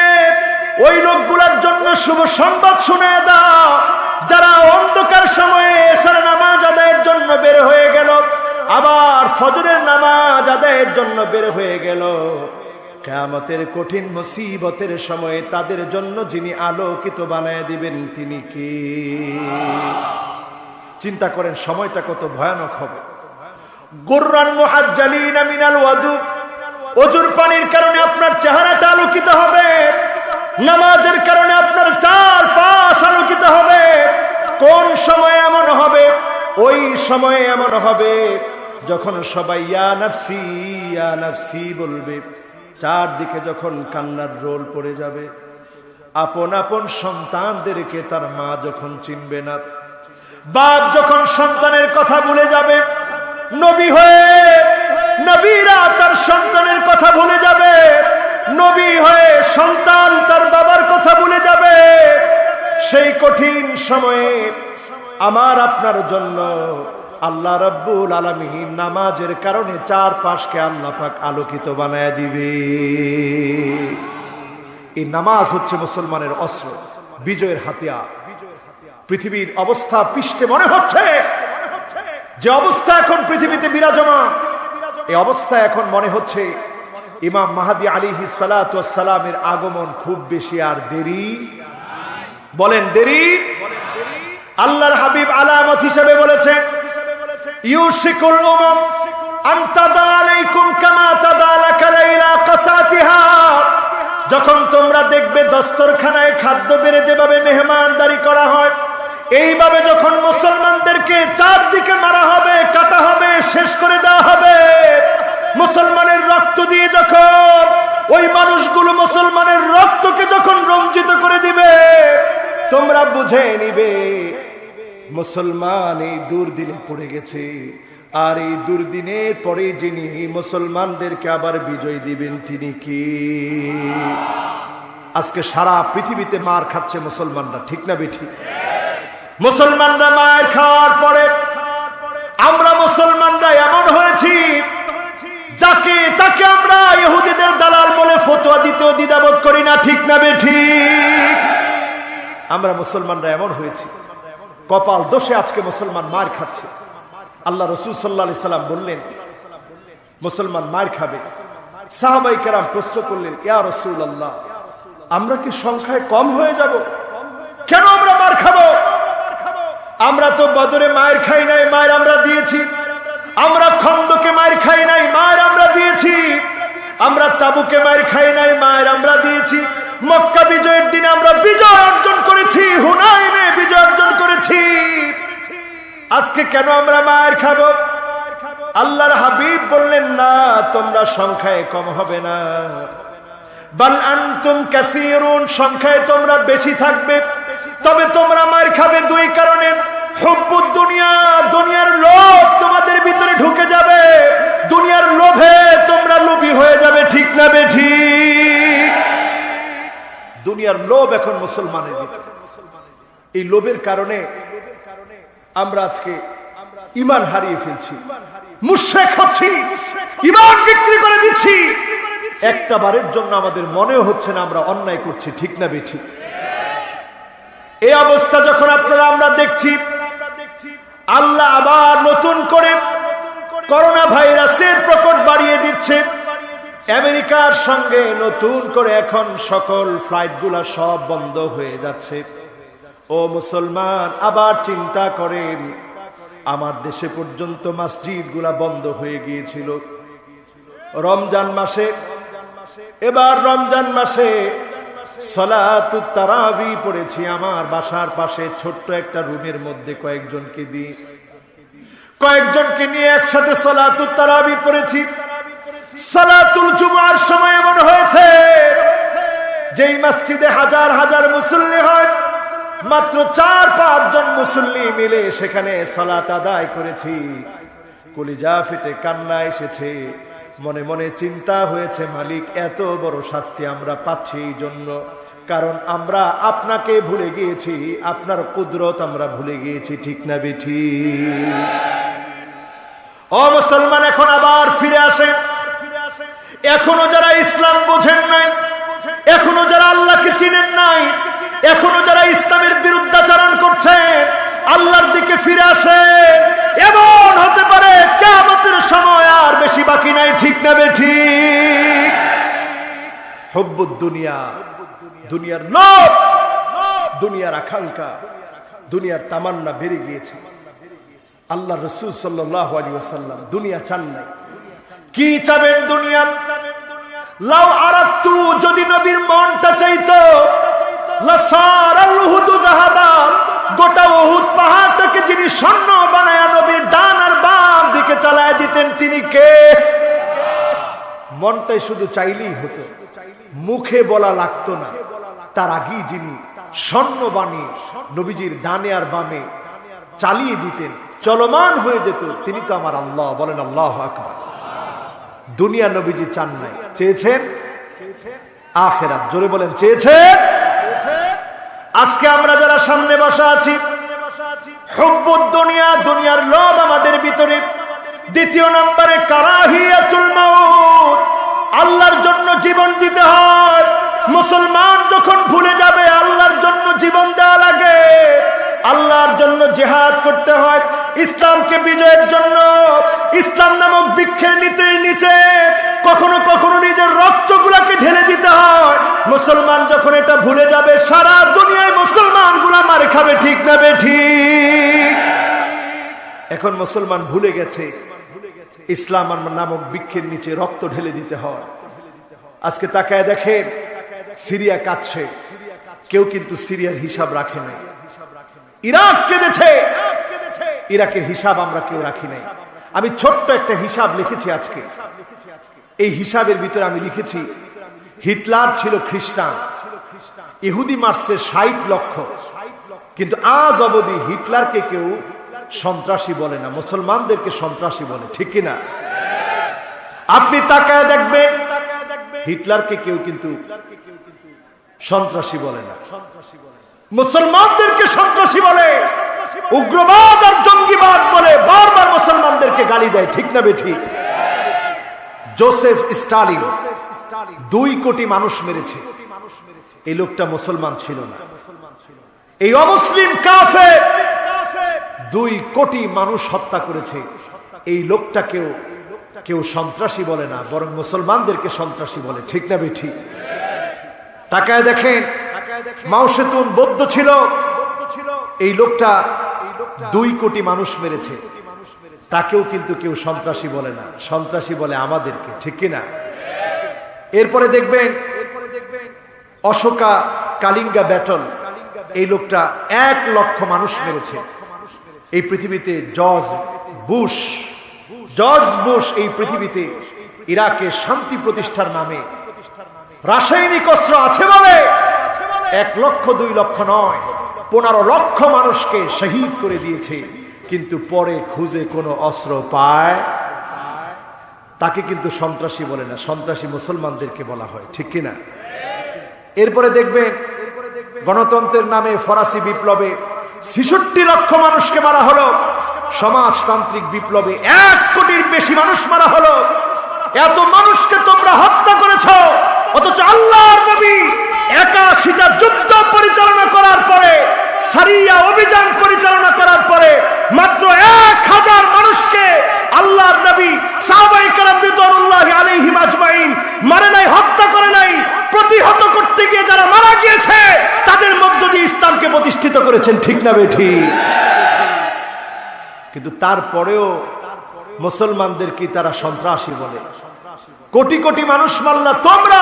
ওই লোকগুলোর জন্য শুভ সংবাদ শুনিয়ে দাও, যারা অন্ধকার সময়ে এশার নামাজ আদায়ের জন্য বের হয়ে গেল, আবার ফজরের নামাজ আদায়ের জন্য বের হয়ে গেল। কিয়ামতের কঠিন মুসিবতের সময়ে তাদের জন্য যিনি আলোকিত বানায় দিবেন তিনি কি? চিন্তা করেন সময়টা কত ভয়ানক হবে। গুররান মুহাজ্জালিনা মিনাল ওয়াদু। অজুর পানির কারণে আপনার চেহারাটা আলোকিত হবে, নামাজের কারণে আপনার চারপাশ আলোকিত হবে। কোন সময় এমন হবে? ওই সময়ে এমন হবে যখন সবাই ইয়া নাফসি ইয়া নাফসি বলবে, চারদিকে যখন কান্নার রোল পড়ে যাবে। আপন আপন সন্তানদেরকে তার মা যখন চিনবে না, বাপ যখন সন্তানের কথা ভুলে যাবে, নবী হয়ে নবীরা তার সন্তানের কথা ভুলে যাবে, নবী হয়ে সন্তান তার বাবার কথা ভুলে যাবে। সেই কঠিন সময়ে আমার আপনার জন্য আল্লাহ রাব্বুল আলামিন নামাজের কারণে চারপাশকে আল্লাহ পাক আলোকিত বানায় দিবে। এই নামাজ হচ্ছে মুসলমানের অস্ত্র, বিজয়ের হাতিয়ার। পৃথিবীর অবস্থা পৃষ্ঠে মনে হচ্ছে যে অবস্থা এখন পৃথিবীতে বিরাজমান, এই অবস্থা এখন মনে হচ্ছে ইমাম মাহদী আলাইহিস সালাতু ওয়াস সালামের আগমন খুব বেশি আর দেরি, বলেন দেরি। আল্লাহর হাবিব আলামত হিসেবে বলেছেন, ইউশিকুল উমাম আন তাদা আলাইকুম কামা তাদা লাকাল ইলা কাসাতিহা। যখন তোমরা দেখবে দস্তরখানায় খাদ্য বেড়ে যেভাবে মেহমানদারি করা হয়, এইভাবে যখন মুসলমানদেরকে চারদিকে মারা হবে, কাটা হবে, শেষ করে দেওয়া হবে, মুসলমানের রক্ত দিয়ে যখন ওই মানুষগুলো মুসলমানের রক্তকে যখন রঞ্জিত করে দিবে, তোমরা বুঝে নিবে মুসলমান এই দুর্দিনে পড়ে গেছে। আর এই দুর্দিনের পরে যিনি মুসলমানদেরকে আবার বিজয় দিবেন তিনি কি? আজকে সারা পৃথিবীতে মার খাচ্ছে মুসলমানরা, ঠিক না বেঠিক? মুসলমানরা মার খাওয়ার পরে আমরা মুসলমানরা এমন হয়েছি, যাকে তাকে আমরা ইহুদিদের দালাল বলে ফতোয়া দিতেও দ্বিধাবোধ করি না, ঠিক না বেঠিক? আমরা মুসলমানরা এমন হয়েছি, কপাল দোষে আজকে মুসলমান মার খাচ্ছে। আল্লাহ রাসূল সাল্লাল্লাহু আলাইহি সাল্লাম বললেন মুসলমান মার খাবে। সাহাবায়ে কেরাম প্রশ্ন করলেন, ইয়া রাসূলুল্লাহ, আমরা কি সংখ্যায় কম হয়ে যাব? কেন আমরা মার খাবো? আমরা তো বদরে মার খাই নাই, মার আমরা দিয়েছি। আমরা খন্দকে মার খাই নাই, মার আমরা দিয়েছি। আমরা তাবুকে মার খাই নাই, মার আমরা দিয়েছি। মক্কা বিজয়ের দিনে আমরা বিজয় অর্জন করেছি, হুনাইনে বিজয় অর্জন করেছি। আজকে কেন আমরা মার খাবো? আল্লাহর হাবিব বললেন, না, তোমরা সংখ্যায় কম হবে না, বাল আনতুম কাসীরুন, সংখ্যায় তোমরা বেশি থাকবে। তবে তোমরা মার খাবে দুই কারণে। হুব্বুদ দুনিয়া, দুনিয়ার লোভ তোমাদের ভিতরে ঢুকে যাবে, দুনিয়ার লোভে তোমরা লোভী হয়ে যাবে, ঠিক না বেঠিক? দুনিয়ার লোভ এখন মুসলমানের ভিতরে। এই লোভের কারণে আমরা আজকে ঈমান হারিয়ে ফেলছি, মুশরিক হচ্ছি, ঈমান বিক্রি করে দিচ্ছি। একটা বারের জন্য আমাদের মনেও হচ্ছে না আমরা অন্যায় করছি, ঠিক না বেঠিক? এই অবস্থা যখন আপনারা আমরা দেখছি, আল্লাহ আবার নতুন করে করোনা ভাইরাসের প্রকোপ বাড়িয়ে দিচ্ছে। আমেরিকার সঙ্গে নতুন করে এখন সকল ফ্লাইটগুলো সব বন্ধ হয়ে যাচ্ছে। ও মুসলমান, আবার চিন্তা করেন, আমার দেশে পর্যন্ত মসজিদগুলা বন্ধ হয়ে গিয়েছিল রমজান মাসে। এবার রমজান মাসে সালাতুত তারাবি পড়েছি আমার বাসার পাশে ছোট্ট একটা রুমের মধ্যে কয়েকজনকে নিয়ে একসাথে সালাতুত তারাবি পড়েছি। সালাতুল জুমার সময় এমন হয়েছে, যেই মসজিদে হাজার হাজার মুসল্লি হয়, মাত্র 4-5 জন মুসল্লি মিলে সেখানে সালাত আদায় করেছি। কলিজা ফেটে কান্না এসেছে, মনে মনে চিন্তা হয়েছে, মালিক, এত বড় শাস্তি আমরা পাচ্ছি এই জন্য, কারণ আমরা আপনাকে ভুলে গিয়েছি, আপনার কুদরত আমরা ভুলে গিয়েছি, ঠিক না বেঠিক? ও মুসলমান, এখন আবার ফিরে আসেন। এখনো যারা ইসলাম বোঝেন নাই, এখনো যারা আল্লাহকে চিনেন নাই, এখনো যারা ইসলামের বিরুদ্ধাচরণ করছেন, আল্লাহর দিকে ফিরে আসেন। এমন হতে পারে কিয়ামতের সময় আর বেশি বাকি নাই, ঠিক না বেঠিক? হুব্বুদ দুনিয়া, দুনিয়ার লোভ, দুনিয়ার আকাঙ্ক্ষা, দুনিয়ার তামান্না বেড়ে গিয়েছে। আল্লাহ রাসূল সাল্লাল্লাহু আলাইহি ওয়াসাল্লাম দুনিয়া চান নাই। কি চাবেন দুনিয়া? লাউ আরাদতু, যদি নবীর মনটা চাইতো, লাসারাল উহুদু যাহাবা, গোটা উহুদ পাহাড়টাকে যিনি স্বর্ণ বানায়া নবীর ডান আর বাম দিকে চালায় দিতেন, তিনি কে? মনটাই শুধু চাইলেই হতো, মুখে বলা লাগতো না। তার আগেই যিনি স্বর্ণ বানিয়ে নবীজির ডানে আর বামে চালিয়ে দিতেন, চলমান হয়ে যেত, তিনি তো আমার আল্লাহ। বলেন আল্লাহু আকবার। দুনিয়া নবীজি চান নাই, চেয়েছেন আখিরাত। জোরে বলেন, চেয়েছেন। আজকে আমরা যারা সামনে বসা আছি, হুব্বুদ দুনিয়া, দুনিয়ার লোভ আমাদের ভিতরে। দ্বিতীয় নম্বরে কারাহিয়াতুল মাউত, আল্লাহর জন্য জীবন দিতে হয়। মুসলমান যখন ভুলে যাবে আল্লাহর জন্য জীবন দেওয়া লাগে, আল্লাহর জন্য জিহাদ করতে হয়, ইসলামকে বিজয়ের জন্য ইসলাম নামক বৃক্ষের নিচে কখনো কখনো নিজের রক্তগুলাকে ঢেলে দিতে হয়। মুসলমান যখন এটা ভুলে যাবে, সারা দুনিয়ায় মুসলমানগুলা মার খাবে, ঠিক না বেঠিক? এখন মুসলমান ভুলে গেছে ইসলাম নামক বৃক্ষের নিচে রক্ত ঢেলে দিতে হয়। আজকে তাকায় দেখেন, সিরিয়া কাঁদছে, কেউ কিন্তু সিরিয়ার হিসাব রাখে নাই। ইরাক কেঁদেছে, ইরাকের হিসাব আমরা কেউ রাখি নাই। আমি ছোট্ট একটা হিসাব লিখেছি আজকে। এই হিসাবের ভিতরে আমি লিখেছি, হিটলার ছিল খ্রিস্টান, ইহুদি মারছে 60 লক্ষ, কিন্তু আজ অবধি হিটলারকে কেউ সন্ত্রাসী বলে না, মুসলমানদেরকে সন্ত্রাসী বলে, ঠিক কিনা? আপনি তাকায় দেখবেন, হিটলারকে কেউ কিন্তু সন্ত্রাসী বলে না, মুসলমানদেরকে সন্ত্রাসী বলে, উগ্রবাদ আর জঙ্গিবাদ বলে বারবার মুসলমানদেরকে গালি দেয়, ঠিক না বেঠিক? জোসেফ স্টালিন 2 কোটি মানুষ মেরেছে, এই লোকটা মুসলমান ছিল না। এই অমুসলিম কাফের 2 কোটি মানুষ হত্যা করেছে, এই লোকটাকেও কেউ সন্ত্রাসী বলে না, বরং মুসলমানদেরকে সন্ত্রাসী বলে, ঠিক না বেঠিক? তাকায় দেখেন, মাও সেতুং বৌদ্ধ ছিল, এই লোকটা 2 কোটি মানুষ মেরেছে, তাকেও কিন্তু কেউ সন্ত্রাসী বলে না, সন্ত্রাসী বলে আমাদেরকে, ঠিক কিনা? এরপরে দেখবেন অশোকা কালিঙ্গা ব্যাটল, এই লোকটা 1 লক্ষ মানুষ মেরেছে। এই পৃথিবীতে জর্জ বুশ এই পৃথিবীতে ইরাকে শান্তি প্রতিষ্ঠার নামে রাসায়নিক অস্ত্র আছে বলে 1 লক্ষ 2 লক্ষ নয়, 15 লক্ষ মানুষকে শহীদ করে দিয়েছে, কিন্তু পরে খুঁজে কোনো অস্ত্র পায়, তাকে কিন্তু সন্ত্রাসী বলে না, সন্ত্রাসী মুসলমানদেরকে বলা হয়, ঠিক কিনা? এরপরে দেখবেন গণতন্ত্রের নামে ফরাসি বিপ্লবে 66 লক্ষ মানুষকে মারা হলো, সমাজতান্ত্রিক বিপ্লবে 1 কোটির বেশি মানুষ মারা হলো। এত মানুষকে তোমরা হত্যা করেছো, অথচ আল্লাহর নবী 81টা যুদ্ধ পরিচালনা করার পরে, সারিয়া অভিযান পরিচালনা করার পরে মাত্র 1000 মানুষকে আল্লাহর নবী সাহাবায়ে কেরাম রিদওয়ানুল্লাহি আলাইহিম আজমাইন মারে নাই, হত্যা করে নাই। প্রতিহত করতে গিয়ে যারা মারা গিয়েছে তাদের মধ্য দিয়ে ইসলামকে প্রতিষ্ঠিত করেছেন, ঠিক না বেঠিক? কিন্তু তারপরেও মুসলমানদেরকে তারা সন্ত্রাসী বলে। কোটি কোটি মানুষ মারলা তোমরা,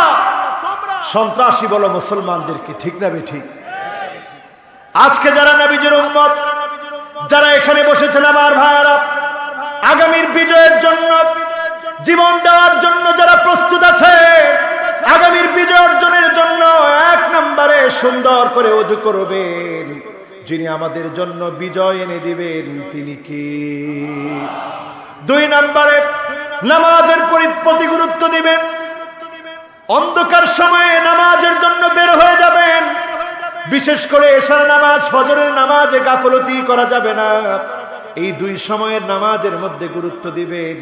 সন্ত্রাসী বলো মুসলমানদেরকে, ঠিক না বেঠিক? আজকে যারা নবীজির উম্মত, যারা এখানে বসেছেন আমার ভাইরা, আগামীর বিজয়ের জন্য, জীবন দেওয়ার জন্য যারা প্রস্তুত আছে, আগামীর বিজয় অর্জনের জন্য 1 নম্বরে সুন্দর করে ওযু করবেন, যিনি আমাদের জন্য বিজয় এনে দিবেন তিনি কি? 2 নম্বরে নামাজের প্রতি গুরুত্ব দিবেন। অন্ধকার সময়ে নামাজের জন্য বের হয়ে যাবেন, বিশেষ করে এশার নামাজ, ফজরের নামাজে গাফলতি করা যাবে না। এই 2 সময়ের নামাজের মধ্যে গুরুত্ব দিবেন,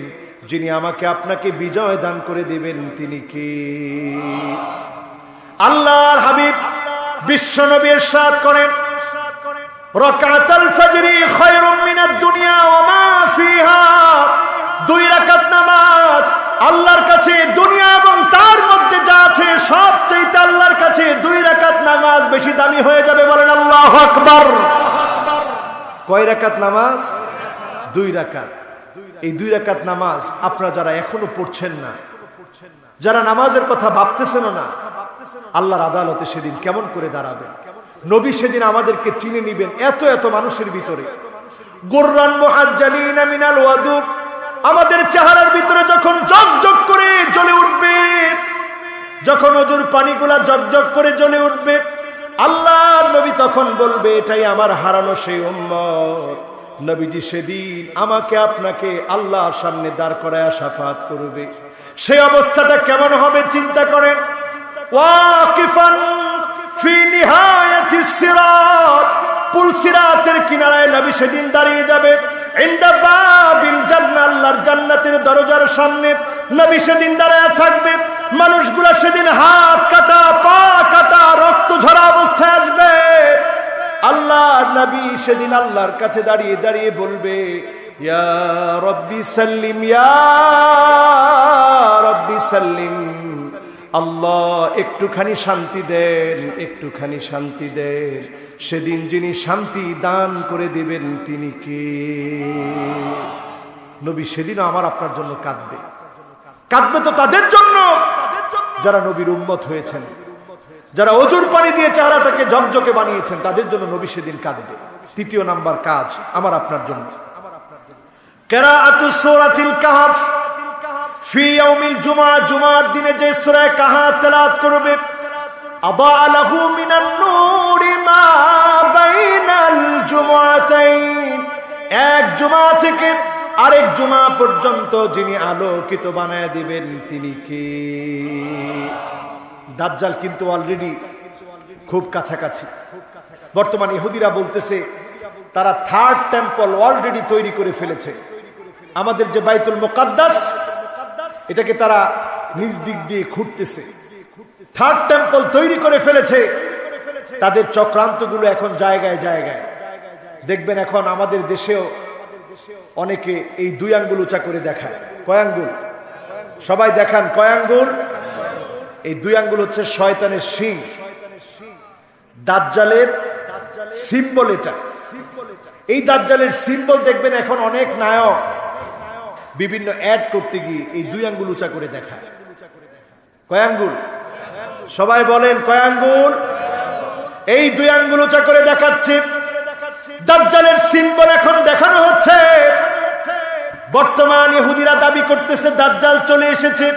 যিনি আমাকে আপনাকে বিজয় দান করে দিবেন তিনি কি? আল্লাহর হাবিব বিশ্বনবী ইরশাদ করেন, রাকাতুল ফজরি খায়রুম মিনাদ দুনিয়া ওয়া মা ফিহা। 2 রাকাত নামাজ আল্লাহর কাছে দুনিয়া এবং তার মধ্যে যা আছে সব চাইতে আল্লাহর কাছে 2 রাকাত নামাজ বেশি দামি হয়ে যাবে। বলেন আল্লাহু আকবার। কয় রাকাত নামাজ? 2 রাকাত। এই 2 রাকাত নামাজ আপনারা যারা এখনো পড়ছেন না, যারা নামাজের কথা ভাবতেছেন না, আল্লাহর আদালতে সেদিন কেমন করে দাঁড়াবেন? নবী সেদিন আমাদেরকে চিনে নিবেন এত এত মানুষের ভিতরে। গুররান মুহাজ্জালিনা মিনাল ওয়াদু, আমাদের চেহারার ভিতরে যখন জগজগ করে জ্বলে উঠবে, যখন ওজুর পানিগুলা জগজগ করে জ্বলে উঠবে, আল্লাহর নবী তখন বলবে, এটাই আমার হারানো সেই উম্মত। নবীজি সেদিন আমাকে আপনাকে আল্লাহর সামনে দাঁড় করায় শাফাআত করবে। সেই অবস্থাটা কেমন হবে চিন্তা করেন। ওয়াকিফান ফি নিহায়াতিস সিরাত, পুল সিরাতের কিনারায় নবী সেদিন দাঁড়িয়ে যাবে। ইনদা বাবিল জান্নাহ, আল্লাহর জান্নাতের দরজার সামনে নবী সেদিন দাঁড়ায় থাকবে। মানুষগুলা সেদিন হাত কাটা, পা কাটা, রক্ত ঝরা অবস্থায় আসবে। আল্লাহর নবী সেদিন আল্লাহর কাছে দাঁড়িয়ে দাঁড়িয়ে বলবে, ইয়া রব্বি সাল্লিম, ইয়া রব্বি সাল্লিম, আল্লাহ একটুখানি শান্তি দেন, একটুখানি শান্তি দেন। সেদিন যিনি শান্তি দান করে দিবেন তিনি কে? নবী সেদিনও আমার আপনার জন্য কাঁদবে। কাঁদবে তো তাদের জন্য যারা নবীর উম্মত হয়েছেন, যারা অজুর পানি দিয়ে চেহারাটাকে ঝকঝকে বানিয়েছেন, তাদের জন্য নবী সেদিন কাঁদবে। তৃতীয় নাম্বার কাজ আমার আপনার জন্য, কিরাআতুস সূরাতিল কাহফ ফি ইয়াউমিল জুমআ, জুমার দিনে যে সূরা কাহফ তেলাওয়াত করবে, আদা লাহু মিনান নূরি মা বাইনাল জুমআতাইন, এক জুমা থেকে আরেক জুমা পর্যন্ত যিনি আলোকিত বানায় দিবেন তিনি কে? দাজ্জাল কিন্তু অলরেডি খুব কাছাকাছি। বর্তমান ইহুদিরা বলতেছে তারা থার্ড টেম্পল অলরেডি তৈরি করে ফেলেছে। আমাদের যে বাইতুল মুকাদ্দাস, এটাকে তারা নিজ দিক দিয়ে খুঁড়তেছে। থার্ড টেম্পল তৈরি করে ফেলেছে। তাদের চক্রান্তগুলো এখন জায়গায় জায়গায়। দেখবেন এখন আমাদের দেশেও অনেকে এই 2 আঙ্গুল উঁচা করে দেখায়। কয় আঙ্গুল? সবাই দেখান কয় আঙ্গুল? এই 2 আঙ্গুল হচ্ছে শয়তানের শিং। দাজ্জালের সিম্বল এটা। এই দাজ্জালের সিম্বল দেখবেন এখন অনেক নায়ক বিভিন্ন অ্যাড করতে গিয়ে এই 2 আঙ্গুল উঁচা করে দেখায়। কয় আঙ্গুল? সবাই বলেন কয় আঙ্গুল? এই 2 আঙ্গুল উঁচা করে দেখাচ্ছে। দাজ্জালের সিম্বল এখন দেখানো হচ্ছে। বর্তমান ইহুদিরা দাবি করতেছে দাজ্জাল চলে এসেছে।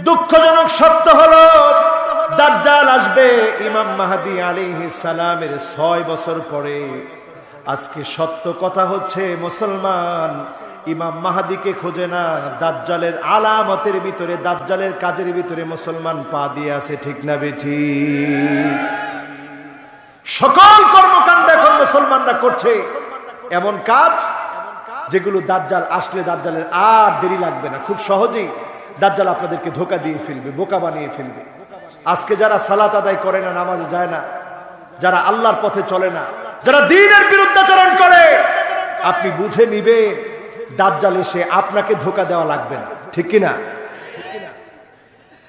দুঃখজনক সত্য হলো দাজ্জাল আসবে ইমাম মাহদী আলাইহিস সালামের 6 বছর পরে। আজকে সত্য কথা হচ্ছে মুসলমান ইমাম মাহদীকে খোঁজে না, দাজ্জালের আলামতের ভিতরে, দাজ্জালের কাজের ভিতরে মুসলমান পা দিয়ে আছে। ঠিক না বেঠিক? সকল কর্মকাণ্ড এখন মুসলমানরা করছে এমন কাজ যেগুলো দাজ্জাল আসলে দাজ্জালের আর দেরি লাগবে না, খুব সহজেই দাজ্জাল আপনাদেরকে ধোঁকা দিয়ে ফেলবে, বোকা বানিয়ে ফেলবে। আজকে যারা সালাত আদায় করে না, নামাজে যায় না, যারা আল্লাহর পথে চলে না, যারা দ্বীনের বিরুদ্ধাচরণ করে, আপনি বুঝে নিবেন দাজ্জাল এসে আপনাকে ধোঁকা দেওয়া লাগবে না। ঠিক কিনা?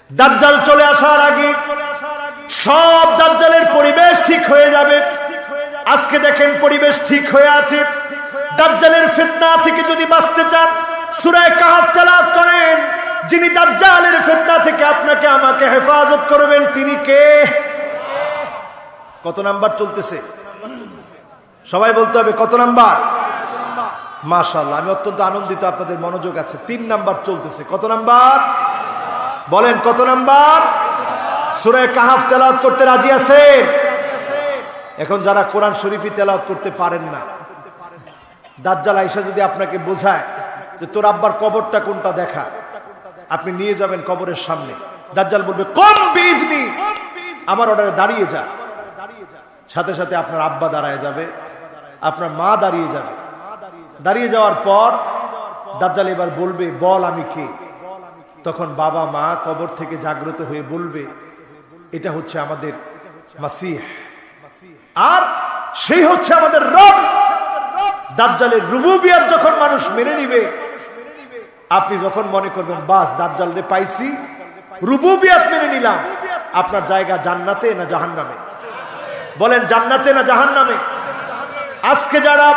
দাজ্জাল চলে আসার আগে সব দাজ্জালের পরিবেশ ঠিক হয়ে যাবে। আজকে দেখেন পরিবেশ ঠিক হয়ে আছে। দাজ্জালের ফিতনা থেকে যদি বাঁচতে চান সূরা কাহফ তেলাওয়াত করেন। যিনি দাজ্জালের ফিতনা থেকে আপনাকে আমাকে হেফাজত করবেন তিনি কে? কত নাম্বার চলতেছে? সবাই বলতে হবে কত নাম্বার? মাশাআল্লাহ, আমি অত্যন্ত আনন্দিত, আপনাদের মনোযোগ আছে। 3 নাম্বার চলতেছে। কত নাম্বার? বলেন কত নাম্বার? সূরা কাহফ তেলাওয়াত করতে রাজি আছেন? এখন যারা কোরআন শরীফই তেলাওয়াত করতে পারেন না, দাজ্জাল আয়েশা যদি আপনাকে বোঝায় যে তোর আব্বার কবরটা কোনটা দেখা, আপনি নিয়ে যাবেন কবরের সামনে। দাজ্জাল বলবে কম বিইজনি, আমার অর্ডারে দাঁড়িয়ে যা। সাথে সাথে আপনার আব্বা দাঁড়ায় যাবে, আপনার মা দাঁড়িয়ে যাবে। দাঁড়িয়ে যাওয়ার পর দাজ্জাল এবার বলবে বল আমি কে? তখন বাবা মা কবর থেকে জাগ্রত হয়ে বলবে এটা হচ্ছে আমাদের মাসিহ, আর সেই হচ্ছে আমাদের রব। দাজ্জালের রুবুবিয়ত যখন মানুষ মেনে নিবে, আপনি যখন মনে করবেন বাস দাজ্জালরে পাইছি, রুবুবিয়ত মেনে নিলাম, আপনার জায়গা জান্নাতে না জাহান্নামে? বলেন জান্নাতে না জাহান্নামে? আজকে যারা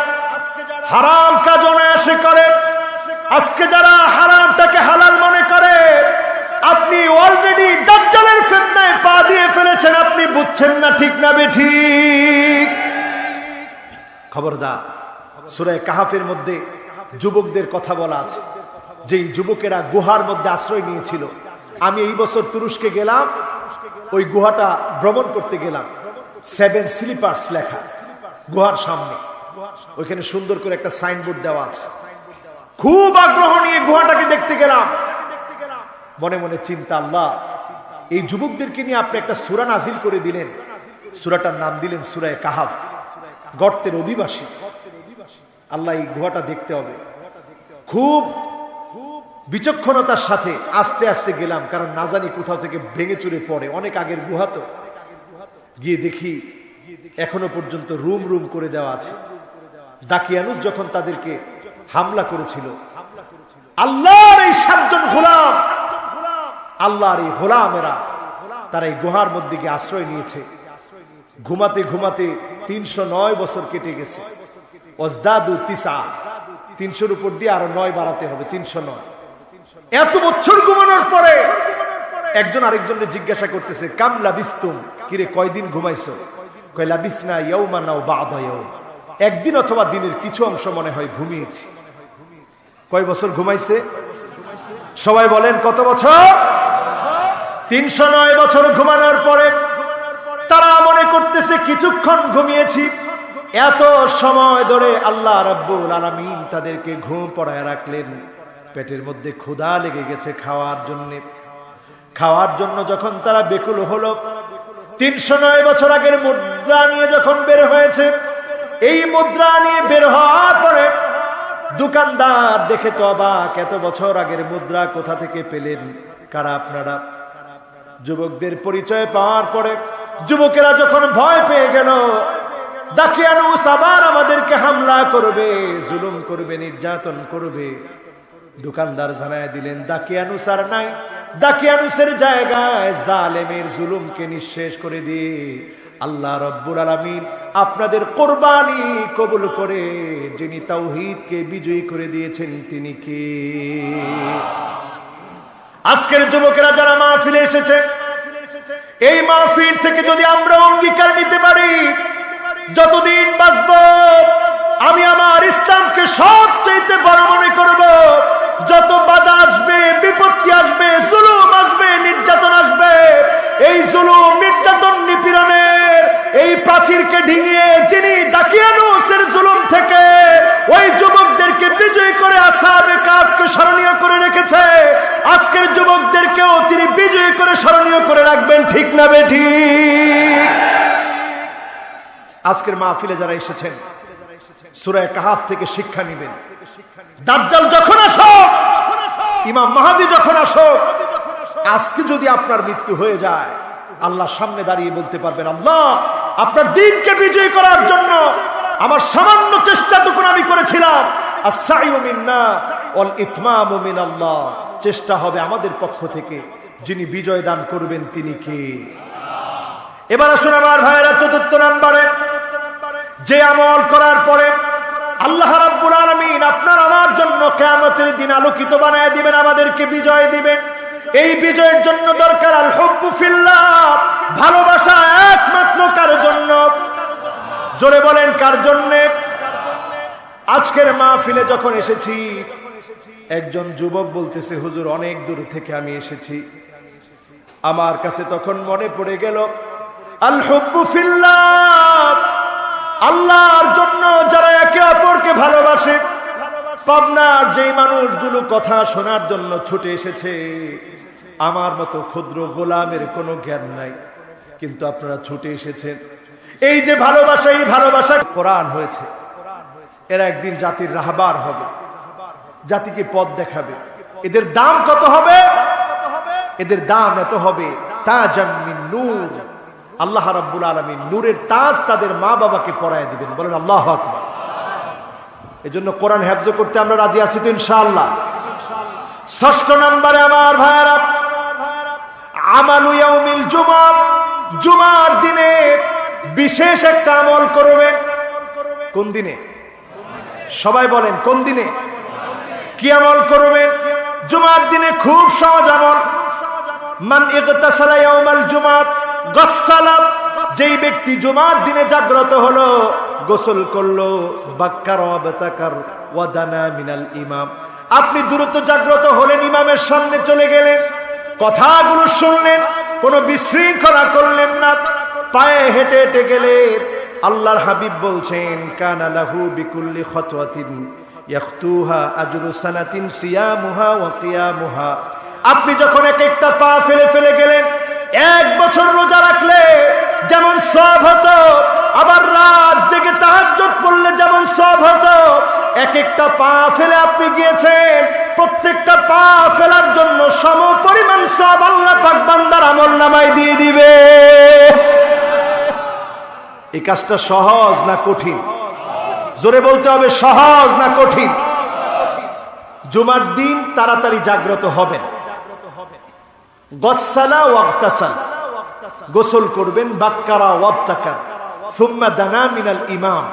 হারাম কাজ অনায়াসে করে, আজকে যারা হারামটাকে হালাল মনে করে, আপনি অলরেডি দাজ্জালের ফিতনায় পা দিয়ে ফেলেছেন, আপনি বুঝছেন না। ঠিক না বেঠিক? খবরদার, সূরা কাহফের মধ্যে যুবকদের কথা বলা আছে, যেই যুবকেরা গুহার মধ্যে আশ্রয় নিয়েছিল। আমি এই বছর তুরস্কে গেলাম, ওই গুহাটা ভ্রমণ করতে গেলাম। 7 স্লিপার্স লেখা গুহার সামনে, ওইখানে সুন্দর করে একটা সাইনবোর্ড দেওয়া আছে। খুব আগ্রহ নিয়ে গুহাটাকে দেখতে গেলাম। মনে মনে চিন্তা, আল্লাহ এই যুবকদেরকে নিয়ে আপনি একটা সূরা নাজিল করে দিলেন। সূরাটার নাম দিলেন সূরা কাহফ, গর্তের অধিবাসী। আল্লাহ এই গুহাটা দেখতে হবে। খুব বিচক্ষণতার সাথে আস্তে আস্তে গেলাম, কারণ না জানি কোথাও থেকে ভেঙে চুরে পড়ে। অনেক আগের গুহা তো। গিয়ে দেখি এখনো পর্যন্ত রুম রুম করে দেওয়া আছে। দাকিয়ানুস যখন তাদেরকে হামলা করেছিল, আল্লাহর এই 7 জন গোলাম, আল্লাহর এই গোলামেরা তারা এই গুহার মধ্যে গিয়ে আশ্রয় নিয়েছে। ঘুমাতে ঘুমাতে 309 বছর কেটে গেছে। ওয়াজদাদু 9, 300-র উপর দিয়ে আরো 9 বাড়াতে হবে, 309। এত বছর ঘুমানোর পরে একজন আরেকজনকে জিজ্ঞাসা করতেছে, কাম লাবিস্তুম, কিরে কয়দিন ঘুমাইছো? কয় লাবিসনা ইয়াওমান আও বা'দা ইয়াওম, একদিন অথবা দিনের কিছু অংশ মনে হয় ঘুমিয়েছি। কয় বছর ঘুমাইছে? সবাই বলেন কত বছর? 309 বছর ঘুমানোর পরে তারা মনে করতেছে কিছুক্ষণ ঘুমিয়েছি। এত সময় ধরে আল্লাহ রাব্বুল আলামিন তাদেরকে ঘুম পড়ায় রাখলেন। পেটের মধ্যে ক্ষুধা লেগে গেছে খাওয়ার জন্য যখন তারা বেকুল হলো, 309 বছর আগের মুদ্রা নিয়ে যখন বের হয়েছে, এই মুদ্রা নিয়ে বের হওয়ার পরে দোকানদার দেখে তো অবাক, এত বছর আগের মুদ্রা কোথা থেকে পেলেন? কারা আপনারা? যুবকদের পরিচয় পাওয়ার পরে যুবকেরা যখন ভয় পেয়ে গেল, দাকিয়ানুস আবার আমাদেরকে হামলা করবে, জুলুম করবে, নির্যাতন করবে, দোকানদার জানায় দিলেন দাকিয়ানুস আর নাই। দাকিয়ানুসের জায়গায় জালেমের জুলুমকে নিঃশেষ করে দিয়ে আল্লাহ রাব্বুল আলামিন আপনাদের কোরবানি কবুল করে যিনি তাওহীদকে বিজয়ী করে দিয়েছেন তিনি কে? আজকের যুবকেরা যারা মাহফিলে এসেছে, এই মাহফিল থেকে যদি আমরা অঙ্গীকার নিতে পারি, যতদিন বাঁচব আমি আমার ইসলামকে সবচেয়ে বড় মনে করব। যত বাধা আসবে, বিপত্তি আসবে, জুলুম আসবে, নির্যাতন আসবে, এই জুলুম নির্যাতন নিপীড়নের এই প্রাচীরকে ডিঙিয়ে যিনি দাকিয়ানুসের জুলুম থেকে ওই যুবকদেরকে বিজয়ী করে আসহাবে কাফকে স্মরণীয় করে রেখেছে, আজকের যুবকদেরকেও তিনি বিজয়ী করে স্মরণীয় করে রাখবেন, ঠিক না বেঠিক? আজকের মাহফিলে যারা এসেছেন, সূরা কাহাফ থেকে শিক্ষা নেবেন। দাজ্জাল যখন আসুক, ইমাম মাহদী যখন আসুক, আজকে যদি আপনার মৃত্যু হয়ে যায়, আল্লাহর সামনে দাঁড়িয়ে বলতে পারবেন, আল্লাহ আপনার দ্বীনকে বিজয় করার জন্য আমার সামান্য চেষ্টাটুকু আমি করেছিলাম। আস-সা'য়ু মিন্না ওয়াল ইতমামু মিনাল্লাহ, চেষ্টা হবে আমাদের পক্ষ থেকে, যিনি বিজয় দান করবেন তিনি কে? এবার আসুন আমার ভাইয়েরা, 4 নম্বরে যে আমল করার পরে আল্লাহ রাব্বুল আলামিন আপনার আমার জন্য কিয়ামতের দিন আলোকিত বানায় দিবেন, আমাদেরকে বিজয় দিবেন। এই বিজয়ের জন্য দরকার আল হুব্বু ফিল্লাহ, ভালোবাসা একমাত্র কার জন্য? জোরে বলেন কার জন্য? আজকের মাহফিলে যখন এসেছি, একজন যুবক বলতেছে, হুজুর অনেক দূর থেকে আমি এসেছি। আমার কাছে তখন মনে পড়ে গেল আল হুব্বু ফিল্লাহ, আল্লাহর জন্য যারা একে অপরকে ভালোবাসে। পাবনার যেই মানুষগুলো কথা শোনার জন্য ছুটে এসেছে, আমার মতো ক্ষুদ্র গোলামের কোনো জ্ঞান নাই, কিন্তু আপনারা ছুটে এসেছেন। এই যে ভালোবাসা, এই ভালোবাসা কোরআন হয়েছে, এরা একদিন জাতির রাহবার হবে, জাতিকে পথ দেখাবে। এদের দাম কত হবে? এদের দাম এত হবে, তাজাম মিন নূর, আল্লাহ রাব্বুল আলামিন নূরের তাজ তাদের মা বাবাকে পরায় দিবেন। বলেন আল্লাহু আকবার। এজন্য কোরআন হেফজ করতে আমরা রাজি আছি তো ইনশাআল্লাহ। 6 নম্বরে আমার ভাইরা, আমালু ইয়াউমিল জুমআ, জুমার দিনে বিশেষ একটা আমল করবেন। কোন দিনে? সবাই বলেন কোন দিনে? কি আমল করবেন? জুমার দিনে খুব সহজ আমল। মান ইগতাসালা ইয়াউমাল জুমআ গাসসালা, যেই ব্যক্তি জুমার দিনে জাগ্রত হলো, গোসল করলো, বাক্কার ওয়াবতাকার ওয়াদানা মিনাল ইমাম, আপনি দ্রুত জাগ্রত হলেন, ইমামের সামনে চলে গেলেন, কথাগুলো শুনলেন, কোনো বিশৃঙ্খলা করলেন না, পায়ে হেঁটে হেঁটে গেলেন। আল্লাহর হাবিব বলছেন, কানা লাহু বিকুল্লি খাতওয়াতিন ইয়াখতুহা আজরু সানাতিন সিয়ামুহা ওয়া কিয়ামুহা। আপনি যখন এক একটা পা ফেলে ফেলে গেলেন, 1 বছর রোজা রাখলে যেমন সওয়াব হতো, আবার রাত জেগে তাহাজ্জুদ পড়লে যেমন সওয়াব হতো, এক একটা পা ফেলে আপনি গিয়েছেন, প্রত্যেকটা পা ফেলার জন্য সম পরিমাণ সওয়াব আল্লাহ পাক বান্দার আমলনামায় দিয়ে দিবে। এই কাজটা সহজ না কঠিন? জোরে বলতে হবে, সহজ না কঠিন? জুমার দিন তাড়াতাড়ি জাগ্রত হবেন, গসসালা ওয়াগতাসাল, গোসল করবেন, বাক্কারা ওয়াবতাকার, সুম্মা দানা মিনাল ইমাম,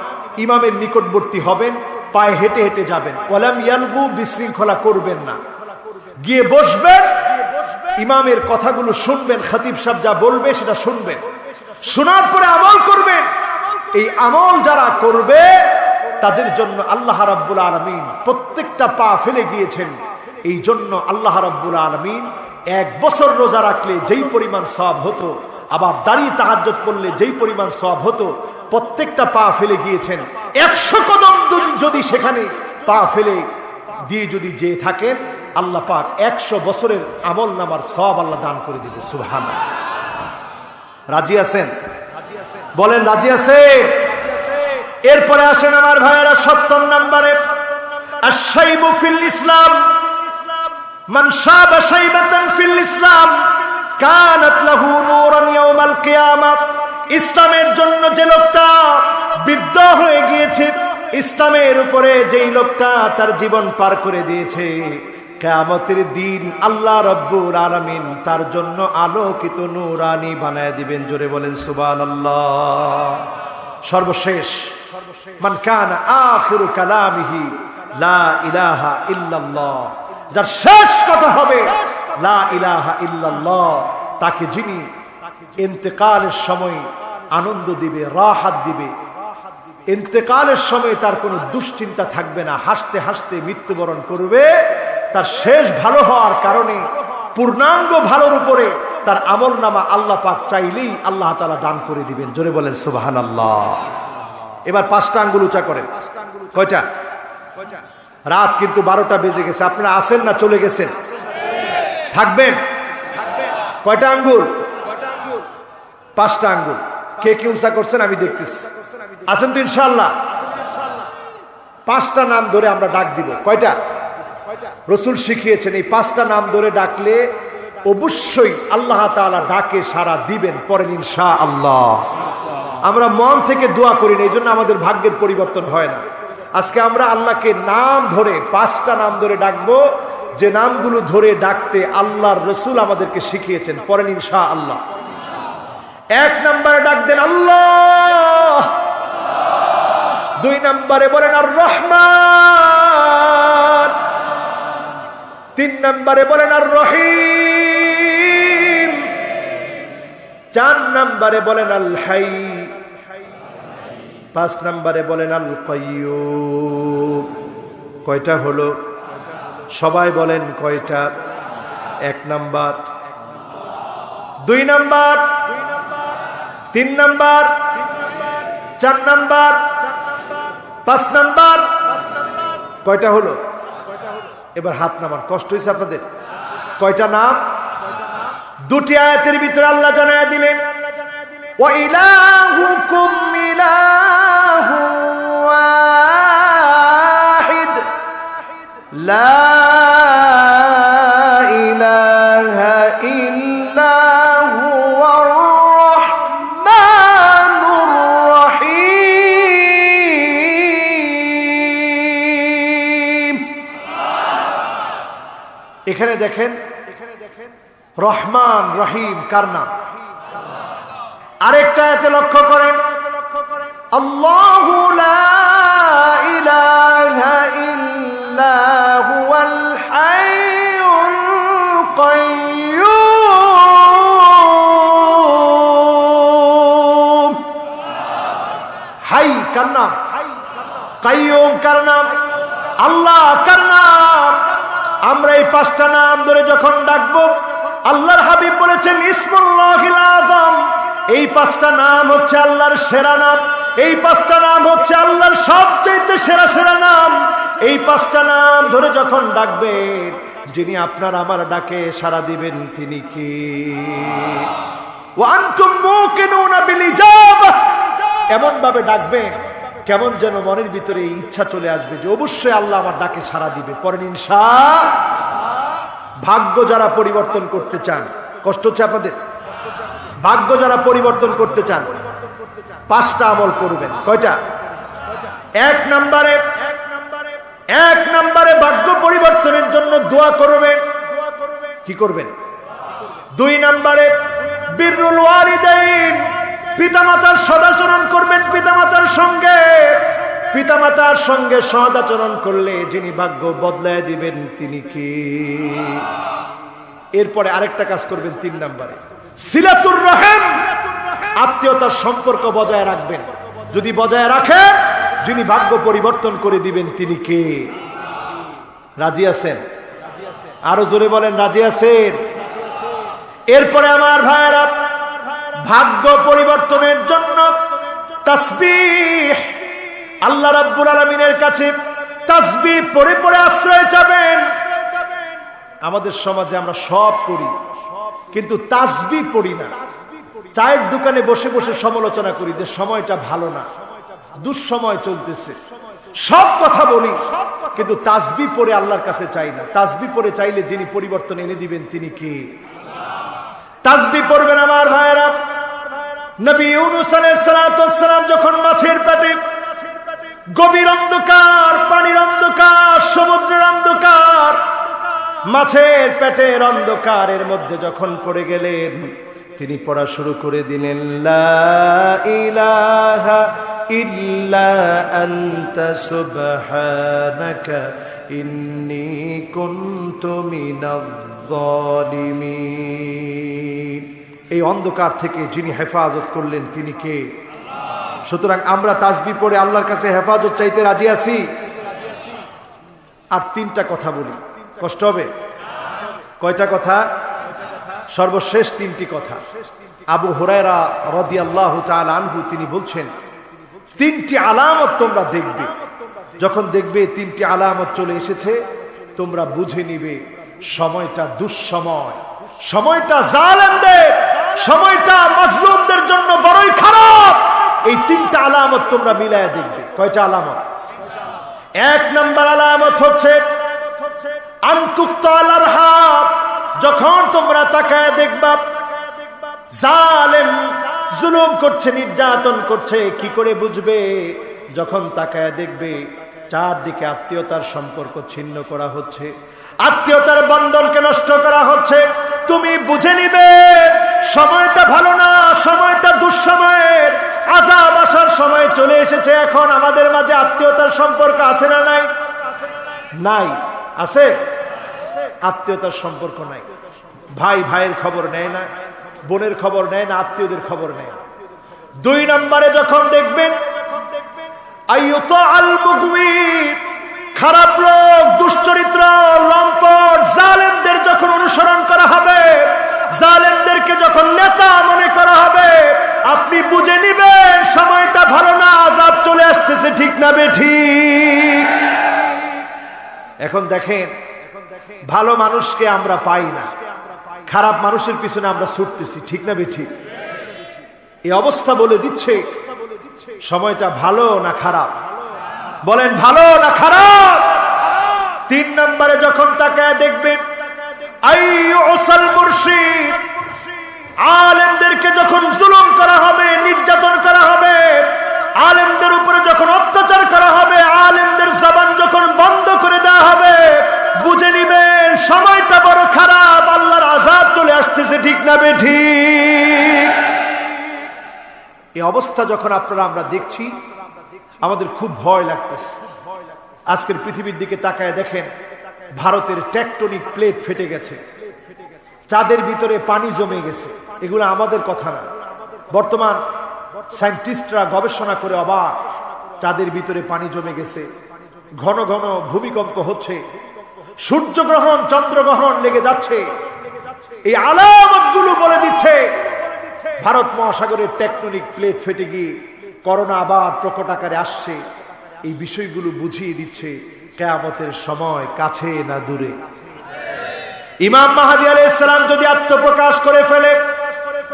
ইমামের নিকটবর্তী হবেন, পায়ে হেঁটে হেঁটে যাবেন, ওয়ালাম ইয়ালগু, বিশৃঙ্খলা করবেন না, গিয়ে বসবেন, ইমামের কথাগুলো শুনবেন, খতিব সাহেব যা বলবে সেটা শুনবেন, শোনার পরে আমল করবেন। এই আমল যারা করবে তাদের জন্য আল্লাহ রাব্বুল আলামিন প্রত্যেকটা পা ফেলে গিয়েছেন। এই জন্য আল্লাহ রাব্বুল আলামিন 1 বছর রোজা রাখলে যেই পরিমাণ সওয়াব হতো, আবার দাঁড়িয়ে তাহাজ্জুদ পড়লে যেই পরিমাণ সওয়াব হতো, প্রত্যেকটা পা ফেলে গিয়েছেন। 100 কদম যদি সেখানে পা ফেলে দিয়ে যদি যেয়ে থাকেন, আল্লাহ পাক 100 বছরের আমল নামার সওয়াব আল্লাহ দান করে দিবে। সুবহানাল্লাহ। রাজি আছেন? বলেন রাজি আছেন? এরপরে আসেন আমার ভাইয়েরা 70 নম্বরে, আশ-শাইবু ফিল ইসলাম, মান শাবা শাইবাতান ফিল ইসলাম কানাত লাহু নূরান ইয়াউমাল কিয়ামাহ। ইসলামের জন্য যে লোকটা বৃদ্ধ হয়ে গিয়েছে, ইসলামের উপরে যেই লোকটা তার জীবন পার করে দিয়েছে, কিয়ামতের দিন আল্লাহ রাব্বুল আলামিন তার জন্য আলোকিত নূরানি বানায় দিবেন। জোরে বলেন সুবহানাল্লাহ। সর্বশেষ, মান কানা আখিরু কালামিহি লা ইলাহা ইল্লাল্লাহ, যার শেষ কথা হবে লা ইলাহা ইল্লাল্লাহ, তাকে যিনি ইন্তেকালের সময় আনন্দ দিবে, রাহাত দিবে, ইন্তেকালের সময় তার কোনো দুশ্চিন্তা থাকবে না, হাসতে হাসতে মৃত্যুবরণ করবে। তার শেষ ভালো হওয়ার কারণে পূর্ণাঙ্গ ভালোর উপরে তার আমলনামা আল্লাহ পাক চাইলেই আল্লাহ তাআলা দান করে দিবেন। জোরে বলেন সুবহানাল্লাহ। এবার 5টা আঙ্গুল উঁচা করেন। কয়টা? রাত কিন্তু 12টা বেজে গেছে। আপনারা আছেন না চলে গেছেন? থাকবেন? কয়টা আঙ্গুল? 5টা আঙ্গুল। কে কে উঁচা করছেন আমি দেখতেছি। আছেন তো ইনশাআল্লাহ? 5টা নাম ধরে আমরা ডাক দিব। কয়টা? রাসূল শিখিয়েছেন এই 5টা নাম ধরে ডাকলে অবশ্যই আল্লাহ তাআলা ডাকে সাড়া দিবেন। পরেন ইনশাআল্লাহ। আমরা মন থেকে দোয়া করি না, এই জন্য আমাদের ভাগ্যের পরিবর্তন হয় না। আজকে আমরা আল্লাহকে নাম ধরে 5টা নাম ধরে ডাকবো, যে নামগুলো ধরে ডাকতে আল্লাহর রাসূল আমাদেরকে শিখিয়েছেন। পরেন ইনশাআল্লাহ। 1 নম্বরে ডাক দেন আল্লাহ, 2 নম্বরে বলেন আর রহমান, 3 নম্বরে বলেন আর রহিম, 4 নম্বরে বলেন আল হাই, 5 নম্বরে বলেন আল কাইয়্যুম। কয়টা হলো? সবাই বলেন কয়টা? 1 নম্বর, 2 নম্বর, 3 নম্বর, 4 নম্বর, 5 নম্বর। কয়টা হলো? এবার হাত নামান। কষ্ট হয়েছে আপনাদের? কয়টা নাম? 2টি আয়াতের ভিতরে আল্লাহ জানায়া দিলেন, ওয়া ইলাহুকুম ইলাহু ওয়াহিদ লা ইলাহা ইল্লা হুয়ার রহমানুর রহিম। এখানে দেখেন রহমান রহিম কার নাম? আরেকটা আয়াতে লক্ষ্য করেন, আল্লাহু লা ইলাহা ইল্লা হুয়াল হাইয়ুল কাইয়্যুম। হাই কার নাম? কাইয়্যুম কার নাম? আল্লাহ কার নাম? আমরা এই 5টা নাম ধরে যখন ডাকবো, আল্লাহর হাবিব বলেছেন ইসমুল্লাহিল আযম, এই 5টা নাম হচ্ছে আল্লাহর সেরা নাম, এই 5টা নাম হচ্ছে আল্লাহর সবচেয়ে সেরা সেরা নাম। এই 5টা নাম ধরে যখন ডাকবেন, যিনি আপনার আমার ডাকে সাড়া দিবেন তিনি কে? ওয়া আনতুম মুকিনুনা বিল ইজাবাহ। এমন ভাবে ডাকবেন কেমন যেন মনের ভিতরে ইচ্ছা চলে আসবে যে অবশ্যই আল্লাহ আমার ডাকে সাড়া দিবে। পরেন ইনশাআল্লাহ। ভাগ্য যারা পরিবর্তন করতে চান, কষ্ট হচ্ছে আপনাদের? ভাগ্য যারা পরিবর্তন করতে চান 5টা আমল করবেন। কয়টা? এক নম্বরে ভাগ্য পরিবর্তনের জন্য দোয়া করবেন। কি করবেন? 2 নম্বরে বিররুল ওয়ালিদাইন, পিতামাতার সদাচরণ করবেন। পিতামাতার সঙ্গে সদাচরণ করলে যিনি ভাগ্য বদলায় দিবেন তিনি কি? এরপরে আরেকটা কাজ করবেন 3 নম্বরে, সিলাতুর রহিম, আত্মীয়তার সম্পর্ক বজায় রাখবেন। যদি বজায় রাখেন, যিনি ভাগ্য পরিবর্তন করে দিবেন তিনি কে? রাজি আছেন? আরো জোরে বলেন, রাজি আছেন? এরপরে আমার ভাইয়েরা, ভাগ্য পরিবর্তনের জন্য তাসবিহ, আল্লাহ রাব্বুল আলামিনের কাছে তাসবিহ পড়ে পড়ে আশ্রয় চাবেন। আমাদের সমাজে আমরা সব করি, কিন্তু তাসবিহ পড়ি না। চায়ের দোকানে বসে বসে সমালোচনা করি যে সময়টা ভালো না, দুঃসময় চলতেছে, সব কথা বলি, কিন্তু তাসবিহ পড়ে আল্লাহর কাছে চাই না। তাসবিহ পড়ে চাইলে যিনি পরিবর্তন এনে দিবেন তিনি কে? তাসবিহ পড়বেন আমার ভাইয়েরা। নবী ইউনূস আলাইহিস সালাম যখন মাছের পেটে, গভীর অন্ধকার, পানির অন্ধকার, সমুদ্রের অন্ধকার, মাছের পেটের অন্ধকারের মধ্যে যখন পড়ে গেলেন, তিনি পড়া শুরু করে দিলেন, লা ইলাহা ইল্লা আনতা সুবহানাকা ইন্নী কুনতু মিনাজ জালিমিন। এই অন্ধকার থেকে যিনি হেফাজত করলেন তিনি কে? সুতরাং আমরা তাসবিহ পড়ে আল্লাহর কাছে হেফাজত চাইতে রাজি আছি। আর 3টা কথা বলি, কষ্ট হবে? কয়টা কথা? সর্বশেষ 3টি কথা। আবু হুরায়রা রাদিয়াল্লাহু তাআলা আনহু তিনি বলছেন, 3টি আলামত তোমরা দেখবে। যখন দেখবে 3টি আলামত চলে এসেছে, তোমরা বুঝে নিবে সময়টা দুঃসময়, সময়টা জালেমদের, সময়টা মাজলুমদের জন্য বড়ই খারাপ। এই 3টা আলামত তোমরা মিলায় দেখবে। কয়টা আলামত? 1 নম্বর আলামত হচ্ছে আনতুক্তাল আরহাম। যখন তোমরা তাকায় দেখবা জালেম জুলুম করছে, নির্যাতন করছে, কি করে বুঝবে? যখন তাকায় দেখবে চারদিকে আত্মীয়তার সম্পর্ক ছিন্ন করা হচ্ছে, আত্মীয়তার বন্ধনকে নষ্ট করা হচ্ছে, তুমি বুঝে নিবে সময়টা ভালো না, সময়টা দুঃসময়ের, আযাব আসার সময় চলে এসেছে। এখন আমাদের মাঝে আত্মীয়তার সম্পর্ক আছে না নাই? নাই। আছে? আত্মীয়তার সম্পর্ক নাই। ভাই ভাইয়ের খবর নেয় না, বোনের খবর নেয় না, আত্মীয়দের খবর নেয় না। 2 নম্বরে যখন দেখবেন আইয়ুতাআল মুগওয়ি, খারাপ লোক, দুশ্চরিত্র, লম্পট, জালেমদের যখন অনুসরণ করা হবে, জালেমদেরকে যখন নেতা মনে করা হবে, আপনি বুঝে নিবেন সময়টা ভালো না, আযাব চলে আসতেছে। ঠিক না বেঠিক? এখন দেখেন, ভালো মানুষকে আমরা পাই না, খারাপ মানুষের পিছনে আমরা ছুটতেছি। ঠিক না বেঠিক? এই অবস্থা বলে দিচ্ছে সময়টা ভালো না খারাপ? বলেন, ভালো না খারাপ? 3 নম্বরে যখন তাকায় দেখবেন আইয়ুসাল মুরশিদ, আলেমদেরকে যখন জুলুম করা হবে, নির্যাতন করা হবে, আলেমদের উপরে যখন অত্যাচার করা হবে, আলেমদের জবান যখন বন্ধ করে দেওয়া হবে, বুঝে নিবেন সময়টা বড় খারাপ, আল্লাহর আযাব চলে আসতেছে। ঠিক না বেঠিক? এই অবস্থা যখন আমরা দেখছি, আমাদের খুব ভয় লাগতেছে। আজকের পৃথিবীর দিকে তাকায় দেখেন, ভারতের টেকটনিক প্লেট ফেটে গেছে, চাঁদের ভিতরে পানি জমে গেছে। এগুলো আমাদের কথা না, বর্তমান সায়েন্টিস্টরা গবেষণা করে অবাক। চাঁদের ভিতরে পানি জমে গেছে, ঘন ঘন ভূমিকম্প হচ্ছে, সূর্যগ্রহণ চন্দ্রগ্রহণ লেগে যাচ্ছে। এই আলামতগুলো বলে দিচ্ছে ভারত মহাসাগরের টেকটনিক প্লেট ফেটে গিয়ে করোনা আবার প্রকট আকারে আসছে। এই বিষয়গুলো বুঝিয়ে দিচ্ছে কিয়ামতের সময় কাছে না দূরে। ইমাম মাহদী আলাইহিস সালাম যদি আত্মপ্রকাশ করে ফেলে,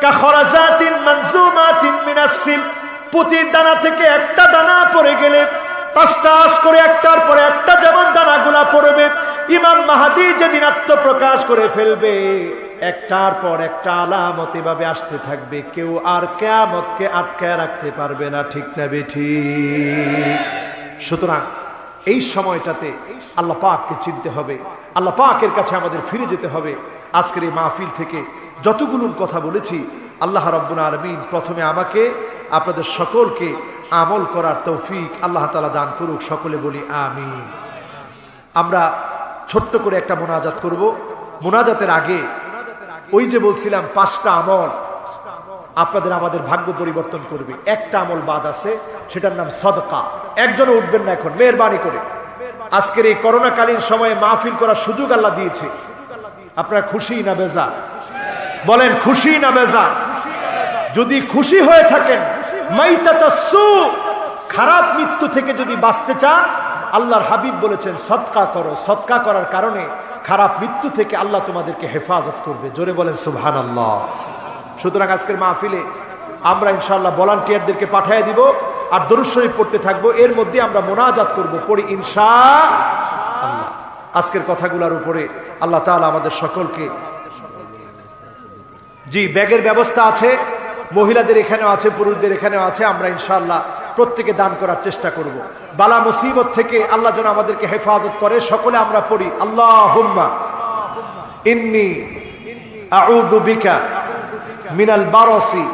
কাখরাজাতিন মানজুমাতিন মিনাস সিল, পুতির দানা থেকে একটা দানা পড়ে গেলে টাস করে একটার পরে একটা যেমন দানাগুলা পড়বে, ইমাম মাহদী যেদিন আত্মপ্রকাশ করে ফেলবে, একটার পর একটা আলামত এভাবে আসতে থাকবে, কেউ আর কিয়ামতকে আটকায় রাখতে পারবে না। ঠিক না বেঠিক? সুতরাং এই সময়টাতে আল্লাহ পাককে চিনতে হবে, আল্লাহ পাকের কাছে আমাদের ফিরে যেতে হবে। আজকের এই মাহফিল থেকে যতগুলো কথা বলেছি, আল্লাহ রাব্বুল আলামিন প্রথমে আমাকে, আপনাদের সকলকে আমল করার তৌফিক আল্লাহ তাআলা দান করুক। সকলে বলি আমিন। আমরা ছোট্ট করে একটা মোনাজাত করব। মোনাজাতের আগে ওই যে বলছিলাম 5টা আমল আপনাদের আমাদের ভাগ্য পরিবর্তন করবে, একটা আমল বাদ আছে, সেটার নাম সদকা। একজনও উঠবেন না এখন, মেহেরবানি করে। আজকের এই করোনাকালীন সময়ে মাহফিল করার সুযোগ আল্লাহ দিয়েছে। আপনারা খুশি না বেজার? বলেন খুশি না বেজার? যদি খুশি হয়ে থাকেন, মাইতাতাসসু, খারাপ মৃত্যু থেকে যদি বাঁচতে চান, আল্লাহর হাবিব বলেছেন সদকা করো। সদকা করার কারণে খারাপ মৃত্যু থেকে আল্লাহ তোমাদেরকে হেফাজত করবে। জোরে বলেন সুবহানাল্লাহ। সুতরাং আজকের মাহফিলে আমরা ইনশাআল্লাহ ভলান্টিয়ারদেরকে পাঠিয়ে দিব, আর দরুদ শরীফ পড়তে থাকবো। এর মধ্যে আমরা মোনাজাত করব, পড়ি ইনশাআল্লাহ। আজকের কথাগুলোর উপরে আল্লাহ তাআলা আমাদের সকলকে, জি ব্যাগের ব্যবস্থা আছে, মহিলাদের এখানেও আছে, পুরুষদের এখানেও আছে। আমরা ইনশাআল্লাহ প্রত্যেকে দান করার চেষ্টা করব। বালা মুসিবত থেকে আল্লাহ যেন আমাদেরকে হেফাজত করে। সকলে আমরা পড়ি আল্লাহুম্মা ইন্নী আউযু বিকা মিনাল বারাসি